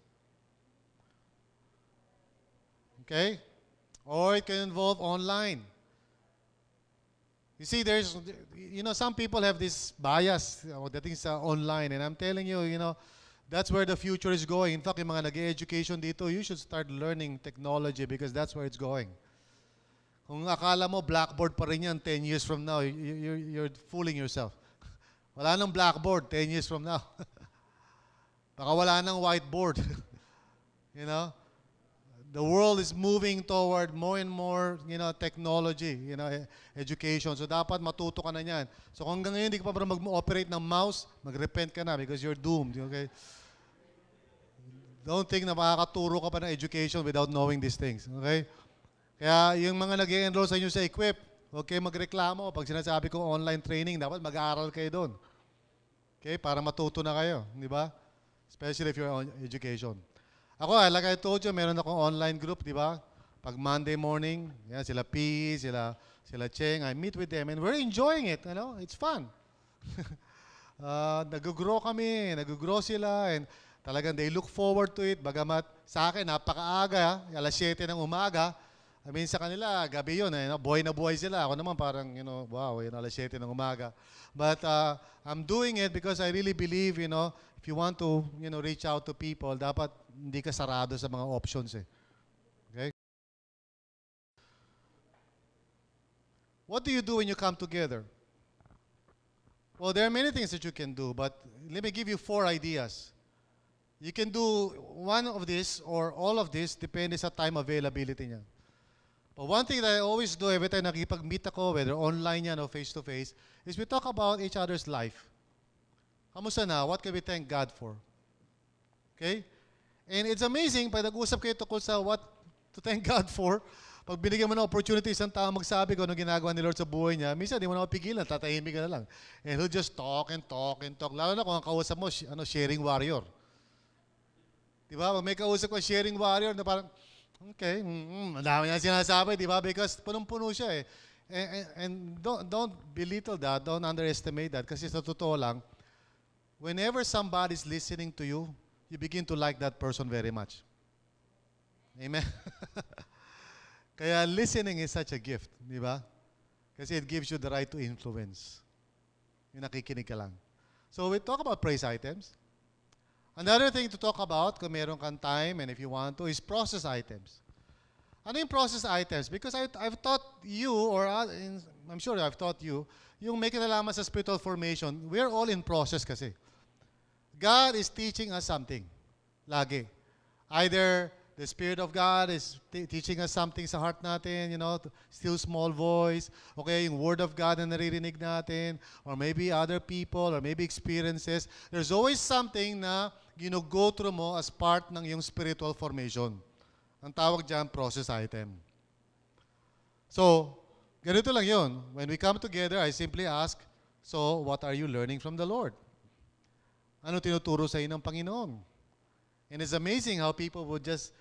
Okay? Or it can involve online. You see, there's, some people have this bias dating sa online. And I'm telling you, that's where the future is going. In fact, yung mga nag-education dito, you should start learning technology because that's where it's going. Kung akala mo blackboard pa rin yan 10 years from now, you're fooling yourself. Wala nang blackboard 10 years from now. Baka wala nang whiteboard. The world is moving toward more and more, technology, education. So dapat matuto ka na niyan. So kung hanggang ngayon hindi ka pa mag-operate ng mouse, mag-repent ka na because you're doomed, okay? Don't think na makakaturo ka pa ng education without knowing these things, okay? Kaya yung mga nag-enroll sa inyo sa Equip, okay, magreklamo. Pag sinasabi ko online training, dapat mag-aaral kayo doon. Okay, para matuto na kayo, di ba? Especially if you're on education. Ako, like I told you, meron akong online group, di ba? Pag Monday morning, yan, sila P, sila Cheng, I meet with them and we're enjoying it, It's fun. Nag-grow kami, nag-grow sila and talagang they look forward to it. Bagamat sa akin, napakaaga, alas 7 ng umaga. I mean, sa kanila, gabi yun, buhay na buhay sila. Ako naman parang, wow, alas 7 ng umaga. But I'm doing it because I really believe, if you want to, reach out to people, dapat hindi ka sarado sa mga options eh. Okay? What do you do when you come together? Well, there are many things that you can do, but let me give you 4 ideas. You can do one of this or all of this, depende sa time availability niya. But one thing that I always do every time nakipag-meet ako, whether online yan or face-to-face, is we talk about each other's life. Kamusta na? What can we thank God for? Okay? And it's amazing, pag nag-usap kayo tungkol sa what to thank God for, pag binigyan mo ng opportunity isang tao magsabi kung ano ginagawa ni Lord sa buhay niya, minsan di mo na mapigilan, tatahimik ka na lang. And he'll just talk and talk and talk. Lalo na kung ang kausap mo, sharing warrior. 'Di ba? But, I'm doing it because I really believe, if you want to, reach out to people, dapat hindi ka sarado sa mga options eh. Okay? Di ba? Pag may kausap ko, sharing warrior, na parang, okay, madami niya sinasabi, di ba? Because punong-puno siya eh. And don't belittle that, don't underestimate that. Kasi sa totoo lang, whenever somebody's listening to you, you begin to like that person very much. Amen? Kaya listening is such a gift, di ba? Kasi it gives you the right to influence. Yung nakikinig ka lang. So we talk about praise items. Another thing to talk about, kung meron kang time and if you want to, is process items. Ano yung process items? Because I've taught you, or I'm sure I've taught you, yung may kinalaman sa spiritual formation, we're all in process kasi. God is teaching us something. Lagi. Either the Spirit of God is teaching us something sa heart natin, still small voice, okay, yung Word of God na naririnig natin, or maybe other people, or maybe experiences. There's always something na go through mo as part ng yung spiritual formation. Ang tawag dyan, process item. So, ganito lang yun. When we come together, I simply ask, so what are you learning from the Lord? Ano tinuturo sa inyo ng Panginoon? And it's amazing how people would just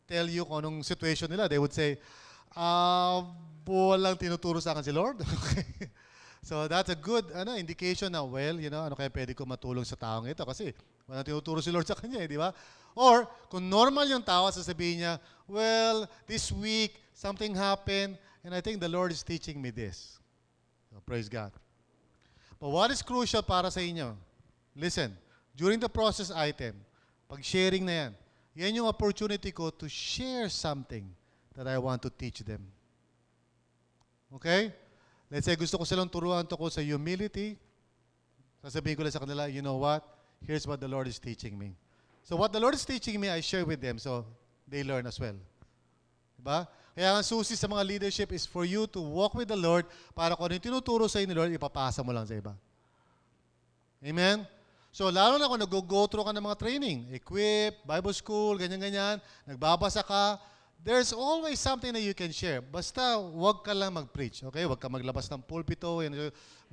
tell you kung anong situation nila. They would say, walang tinuturo sa akin si Lord. Okay. So that's a good indication na, well, ano kaya pwede ko matulong sa taong ito kasi walang tinuturo si Lord sa kanya, di ba? Or, kung normal yung tao, sasabihin niya, well, this week, something happened, and I think the Lord is teaching me this. So, praise God. But what is crucial para sa inyo? Listen, during the process item, pag sharing na yan yung opportunity ko to share something that I want to teach them. Okay? Let's say gusto ko silang turuan ko sa humility. Sasabihin ko lang sa kanila, you know what? Here's what the Lord is teaching me. So what the Lord is teaching me, I share with them so they learn as well. Diba? Kaya ang susi sa mga leadership is for you to walk with the Lord para kung ano yung tinuturo sa inyo, Lord, ipapasa mo lang sa iba. Amen? So, lalo na kung nag-go through ka ng mga training, equip, Bible school, ganyan-ganyan, nagbabasa ka, there's always something that you can share. Basta, wag ka lang mag-preach, okay? Wag ka maglabas ng pulpito,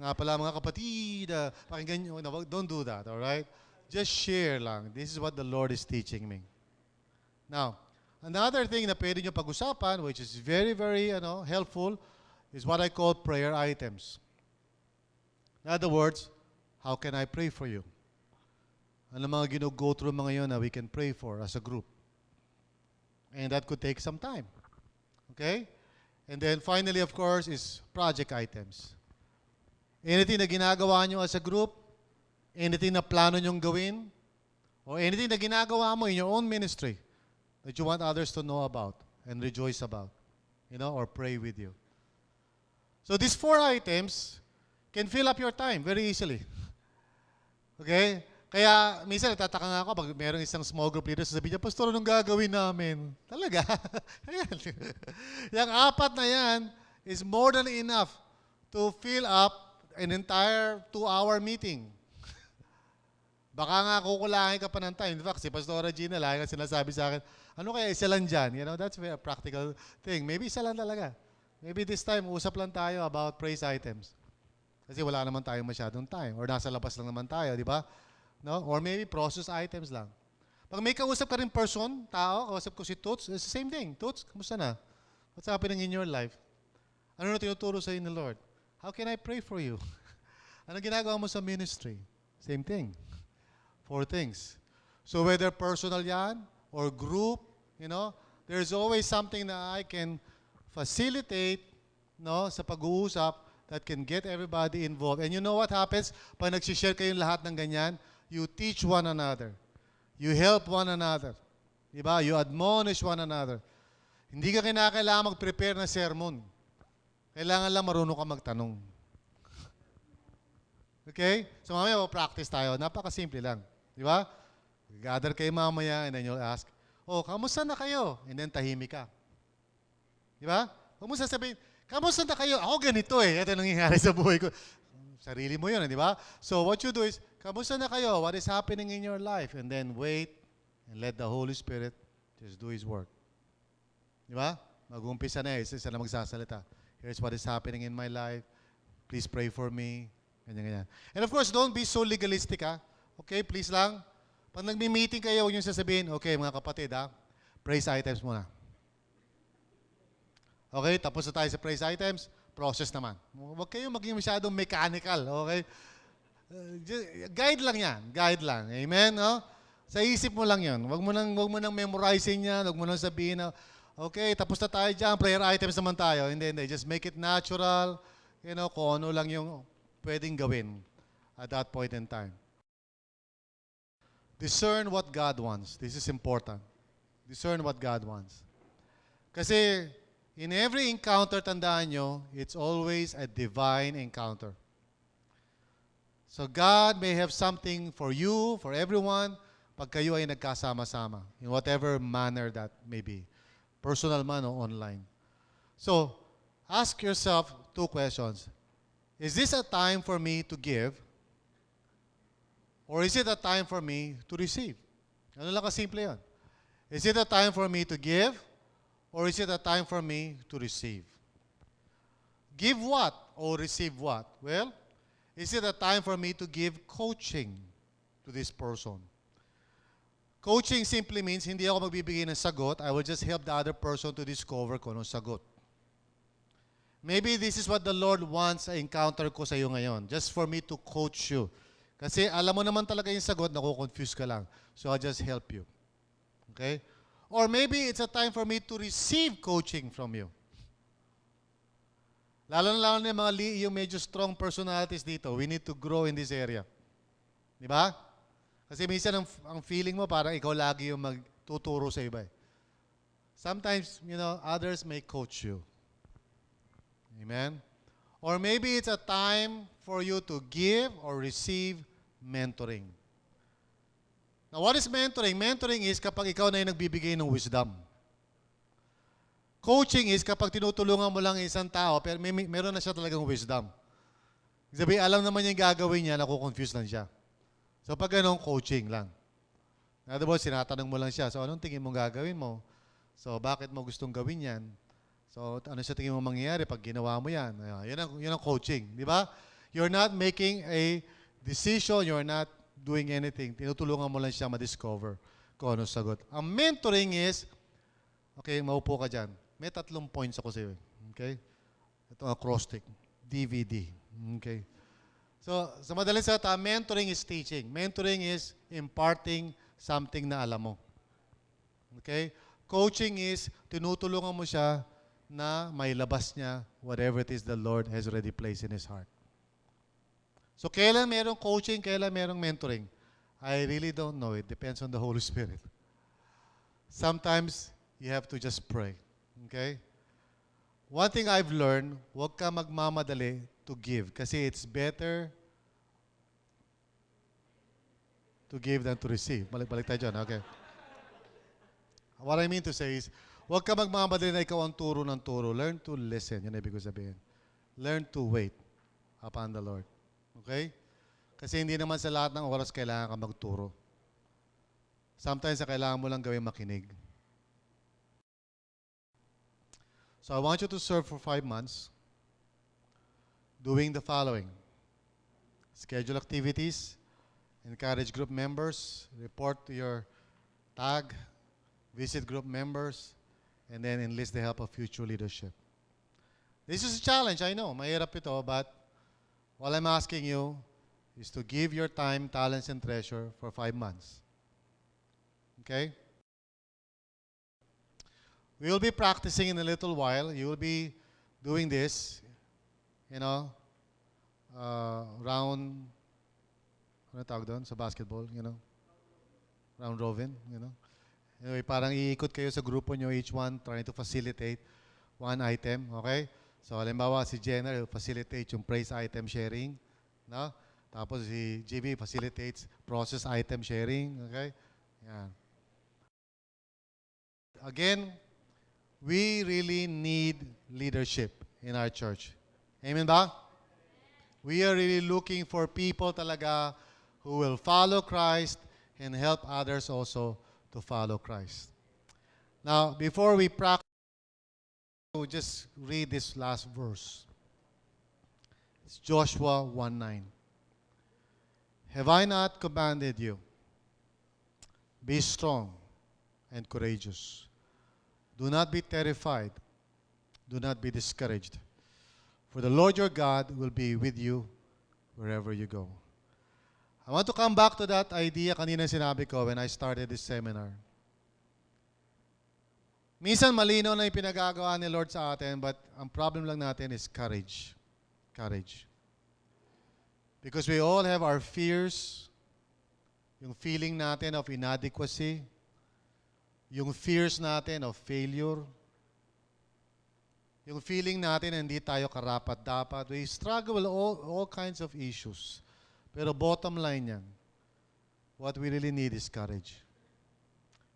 nga pala mga kapatid, pakinggan nyo, don't do that, alright? Just share lang. This is what the Lord is teaching me. Now, another thing na pwede nyo pag-usapan, which is very, very helpful, is what I call prayer items. In other words, how can I pray for you? Ano mga go through mga yun na we can pray for as a group. And that could take some time. Okay? And then finally, of course, is project items. Anything na ginagawa nyo as a group, anything na plano nyong gawin, or anything na ginagawa mo in your own ministry that you want others to know about and rejoice about, or pray with you. So these 4 items can fill up your time very easily. Okay? Kaya, minsan natataka nga ako pag mayroong isang small group leader, sasabihin niya, Pastor, anong gagawin namin? Talaga? Yung 4 na yan is more than enough to fill up an entire 2-hour meeting. Baka nga kukulangin ka pa ng time. In fact, si Pastor Regina, lagi nga sinasabi sa akin, ano kaya isa lang dyan? That's a practical thing. Maybe isa lang talaga. Maybe this time, usap lang tayo about praise items. Kasi wala naman tayong masyadong time. Or nasa labas lang naman tayo, di ba? No? Or maybe process items lang. Pag may kausap ka rin person, tao, kausap ko si Toots, it's the same thing. Toots, kamusta na? What's happening in your life? Ano na tinuturo sa inyo, Lord? How can I pray for you? Ano ginagawa mo sa ministry? Same thing. 4 things. So whether personal yan, or group, there's always something that I can facilitate sa pag-uusap that can get everybody involved. And you know what happens? Pag nagsishare kayong lahat ng ganyan, you teach one another. You help one another. Diba? You admonish one another. Hindi ka kinakailangan mag-prepare na sermon. Kailangan lang marunong ka magtanong. Okay? So mamaya practice tayo. Napakasimple lang. Diba? Gather kayo mamaya and then you'll ask, kamusta na kayo? And then tahimik ka. Diba? Huwag mo sasabihin, kamusta na kayo? Ako ganito eh. Ito nangyayari sa buhay ko. Sarili mo yun, di ba? So what you do is, kamusta na kayo? What is happening in your life? And then wait and let the Holy Spirit just do His work. Di ba? Mag-umpisa na isa na magsasalita. Here's what is happening in my life. Please pray for me. Ganyan, ganyan. And of course, don't be so legalistic, ha? Okay, please lang. Pag nagmi-meeting kayo, huwag nyo sasabihin, okay mga kapatid praise items muna. Okay, tapos na tayo sa praise items, process naman. Huwag kayong maging masyadong mechanical, okay? Guide lang yan, guide lang. Amen, no? Sa isip mo lang yun. Huwag mo nang memorizing yan, huwag mo nang sabihin na, okay, tapos na tayo dyan, prayer items naman tayo. Hindi. Just make it natural, kung ano lang yung pwedeng gawin at that point in time. Discern what God wants. This is important. Discern what God wants. Kasi in every encounter, tandaan nyo, it's always a divine encounter. So God may have something for you, for everyone, pag kayo ay nagkasama-sama, in whatever manner that may be, personal man o online. So, ask yourself 2 questions. Is this a time for me to give? Or is it a time for me to receive? Ano lang kasimple yun. Is it a time for me to give? Or is it a time for me to receive? Give what or receive what? Well, is it a time for me to give coaching to this person? Coaching simply means hindi ako magbibigay ng sagot. I will just help the other person to discover kung anong sagot. Maybe this is what the Lord wants sa encounter ko sa iyo ngayon. Just for me to coach you. Kasi alam mo naman talaga yung sagot, naku-confuse ka lang. So I'll just help you. Okay? Or maybe it's a time for me to receive coaching from you. Lalo na yung mga yung medyo strong personalities dito. We need to grow in this area. Di ba? Kasi minsan ang feeling mo parang ikaw lagi yung magtuturo sa iba. Sometimes, others may coach you. Amen? Or maybe it's a time for you to give or receive mentoring. Now, what is mentoring? Mentoring is kapag ikaw na yung nagbibigay ng wisdom. Coaching is kapag tinutulungan mo lang isang tao, pero meron na siya talagang wisdom. Sabi, alam naman niya yung gagawin niya, naku-confuse lang siya. So, pag ganun, coaching lang. In other words, sinatanong mo lang siya, so anong tingin mong gagawin mo? So, bakit mo gustong gawin yan? So, ano sa tingin mo mangyayari pag ginawa mo yan? Yan ang coaching, di ba? You're not making a decision, you're not doing anything. Tinutulungan mo lang siya ma-discover kung ano sagot. Ang mentoring is, okay, maupo ka dyan. May 3 points ako sa iyo. Okay? Ito ang acrostic. DVD. Okay? So, sa madaling salita, mentoring is teaching. Mentoring is imparting something na alam mo. Okay? Coaching is tinutulungan mo siya na may labas niya whatever it is the Lord has already placed in his heart. So, kailan merong coaching, kailan merong mentoring? I really don't know. It depends on the Holy Spirit. Sometimes, you have to just pray. Okay? One thing I've learned, huwag ka magmamadali to give. Kasi it's better to give than to receive. Balik tayo dyan. Okay. What I mean to say is, huwag ka magmamadali na ikaw ang turo ng turo. Learn to listen. Yan ibig ko sabihin. Learn to wait upon the Lord. Okay? Kasi hindi naman sa lahat ng oras kailangan ka magturo. Sometimes, kailangan mo lang gawin makinig. So I want you to serve for 5 months doing the following. Schedule activities, encourage group members, report to your tag, visit group members, and then enlist the help of future leadership. This is a challenge, I know. Mahirap ito, but all I'm asking you is to give your time, talents, and treasure for 5 months. Okay? We will be practicing in a little while. You will be doing this, round, ano tawag doon sa basketball, round robin, Anyway, parang iikot kayo sa grupo nyo, each one trying to facilitate one item, okay? So, halimbawa, si Jenner will facilitate yung praise item sharing, no? Tapos si JB facilitates process item sharing, okay? Yan. Again, we really need leadership in our church. Amen ba? We are really looking for people talaga who will follow Christ and help others also to follow Christ. Now, before we practice, we'll just read this last verse. It's Joshua 1:9. Have I not commanded you? Be strong and courageous. Do not be terrified. Do not be discouraged. For the Lord your God will be with you wherever you go. I want to come back to that idea kanina sinabi ko when I started this seminar. Minsan malino na yung pinagagawa ni Lord sa atin, but ang problem lang natin is courage. Courage. Because we all have our fears, yung feeling natin of inadequacy, yung fears natin of failure, yung feeling natin na hindi tayo karapat-dapat. We struggle with all kinds of issues. Pero bottom line yan, what we really need is courage.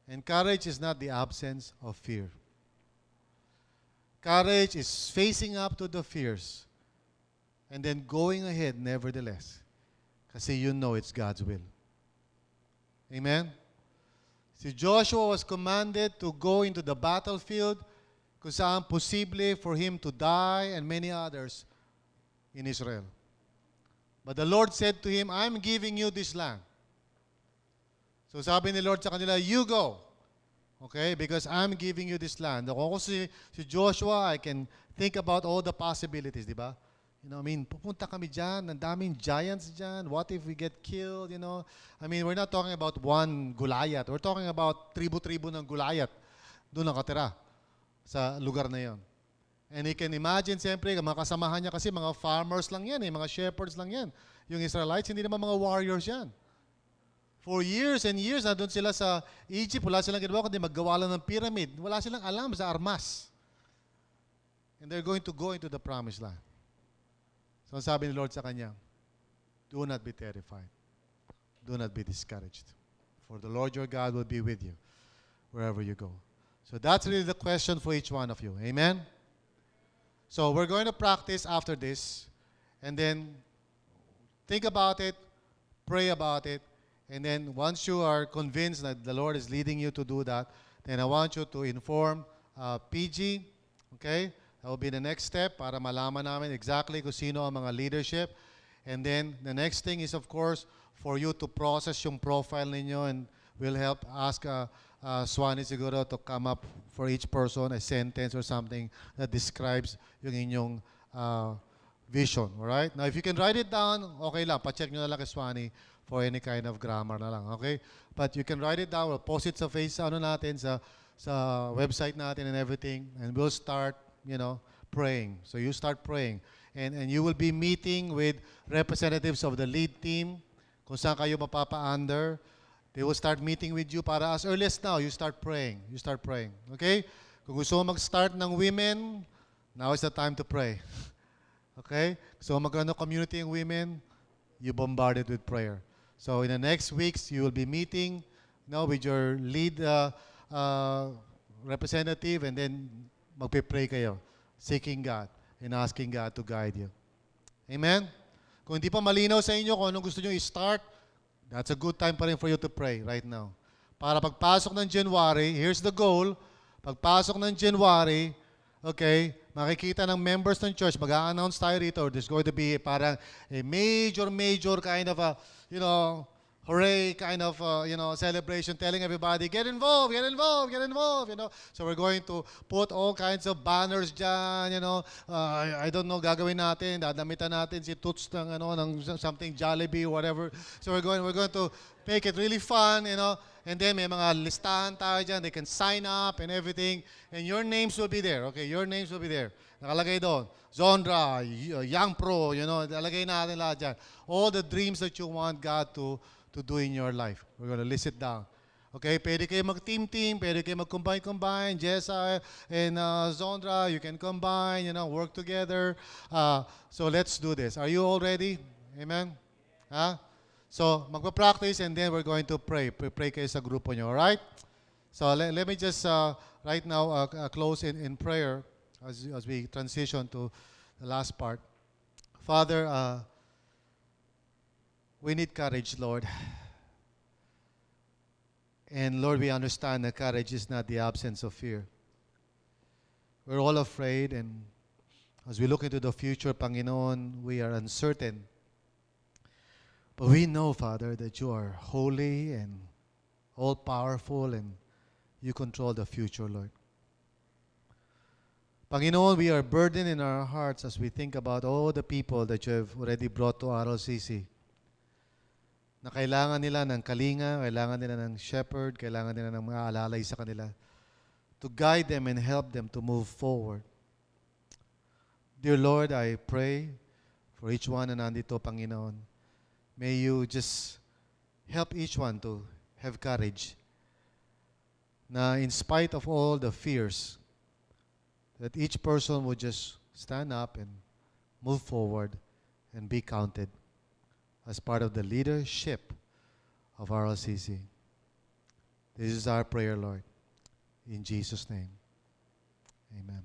And courage is not the absence of fear. Courage is facing up to the fears and then going ahead nevertheless. Kasi you know it's God's will. Amen? Si Joshua was commanded to go into the battlefield kung saan posible for him to die and many others in Israel. But the Lord said to him, I'm giving you this land. So sabi ni Lord sa kanila, you go. Okay? Because I'm giving you this land. Kung ako si Joshua, I can think about all the possibilities, di ba? You know, I mean, pupunta kami dyan, ang daming giants dyan. What if we get killed, you know? I mean, we're not talking about one Goliath. We're talking about tribu-tribu ng Goliath. Doon nakatira sa lugar na yon. And you can imagine, siyempre, mga kasamahan niya kasi mga farmers lang yan, mga shepherds lang yan. Yung Israelites, hindi naman mga warriors yan. For years and years, nandun sila sa Egypt, wala silang ginawa kundi maggawa lang ng pyramid. Wala silang alam sa armas. And they're going to go into the promised land. So sabi ni Lord sa kanya, do not be terrified. Do not be discouraged. For the Lord your God will be with you wherever you go. So that's really the question for each one of you. Amen? So we're going to practice after this. And then think about it. Pray about it. And then once you are convinced that the Lord is leading you to do that, then I want you to inform PG, okay? That will be the next step para malaman namin exactly kung sino ang mga leadership. And then the next thing is, of course, for you to process yung profile ninyo, and we'll help ask Swani siguro to come up for each person a sentence or something that describes yung inyong vision. Alright? Now, if you can write it down, okay lang. Pa-check nyo na lang kay Swani for any kind of grammar na lang, okay? But you can write it down, we'll post it sa natin, sa website natin and everything, and we'll start, praying. So you start praying. And you will be meeting with representatives of the lead team, kung saan kayo mapapa-under. They will start meeting with you para as early as now, you start praying. You start praying, okay? Kung gusto mo mag-start ng women, now is the time to pray. Okay? So magkano community ng women, you bombard it with prayer. So in the next weeks, you will be meeting with your lead representative, and then magpe-pray kayo, seeking God and asking God to guide you. Amen? Kung hindi pa malinaw sa inyo kung anong gusto nyo i-start, that's a good time pa rin for you to pray right now. Para pagpasok ng January, here's the goal, pagpasok ng January, okay, makikita ng members ng church, mag-a-announce tayo rito, there's going to be parang a major kind of a, hooray kind of, celebration, telling everybody, get involved. So we're going to put all kinds of banners dyan, I don't know, gagawin natin, dadamitan natin si Toots ng something Jollibee, whatever. So we're going to make it really fun, and then may mga listahan tayo dyan, they can sign up and everything, and your names will be there, okay? Your names will be there. Nakalagay doon, Zondra, Young Pro, nalagay natin lahat dyan. All the dreams that you want God to do in your life. We're going to list it down. Okay, pwede kayo mag-team, pwede kayo mag-combine, Jessa and Zondra, you can combine, work together. So let's do this. Are you all ready? Amen? So, magpa-practice and then we're going to pray. Pray kayo sa grupo nyo, alright? So, let me just right now close in prayer as we transition to the last part. Father, we need courage, Lord. And Lord, we understand that courage is not the absence of fear. We're all afraid, and as we look into the future, Panginoon, we are uncertain. But we know, Father, that you are holy and all-powerful, and you control the future, Lord. Panginoon, we are burdened in our hearts as we think about all the people that you have already brought to RLCC. Na kailangan nila ng kalinga, kailangan nila ng shepherd, kailangan nila ng mga alalay sa kanila to guide them and help them to move forward. Dear Lord, I pray for each one na nandito, Panginoon. May you just help each one to have courage na in spite of all the fears, that each person would just stand up and move forward and be counted as part of the leadership of RLCC. This is our prayer, Lord. In Jesus' name, amen.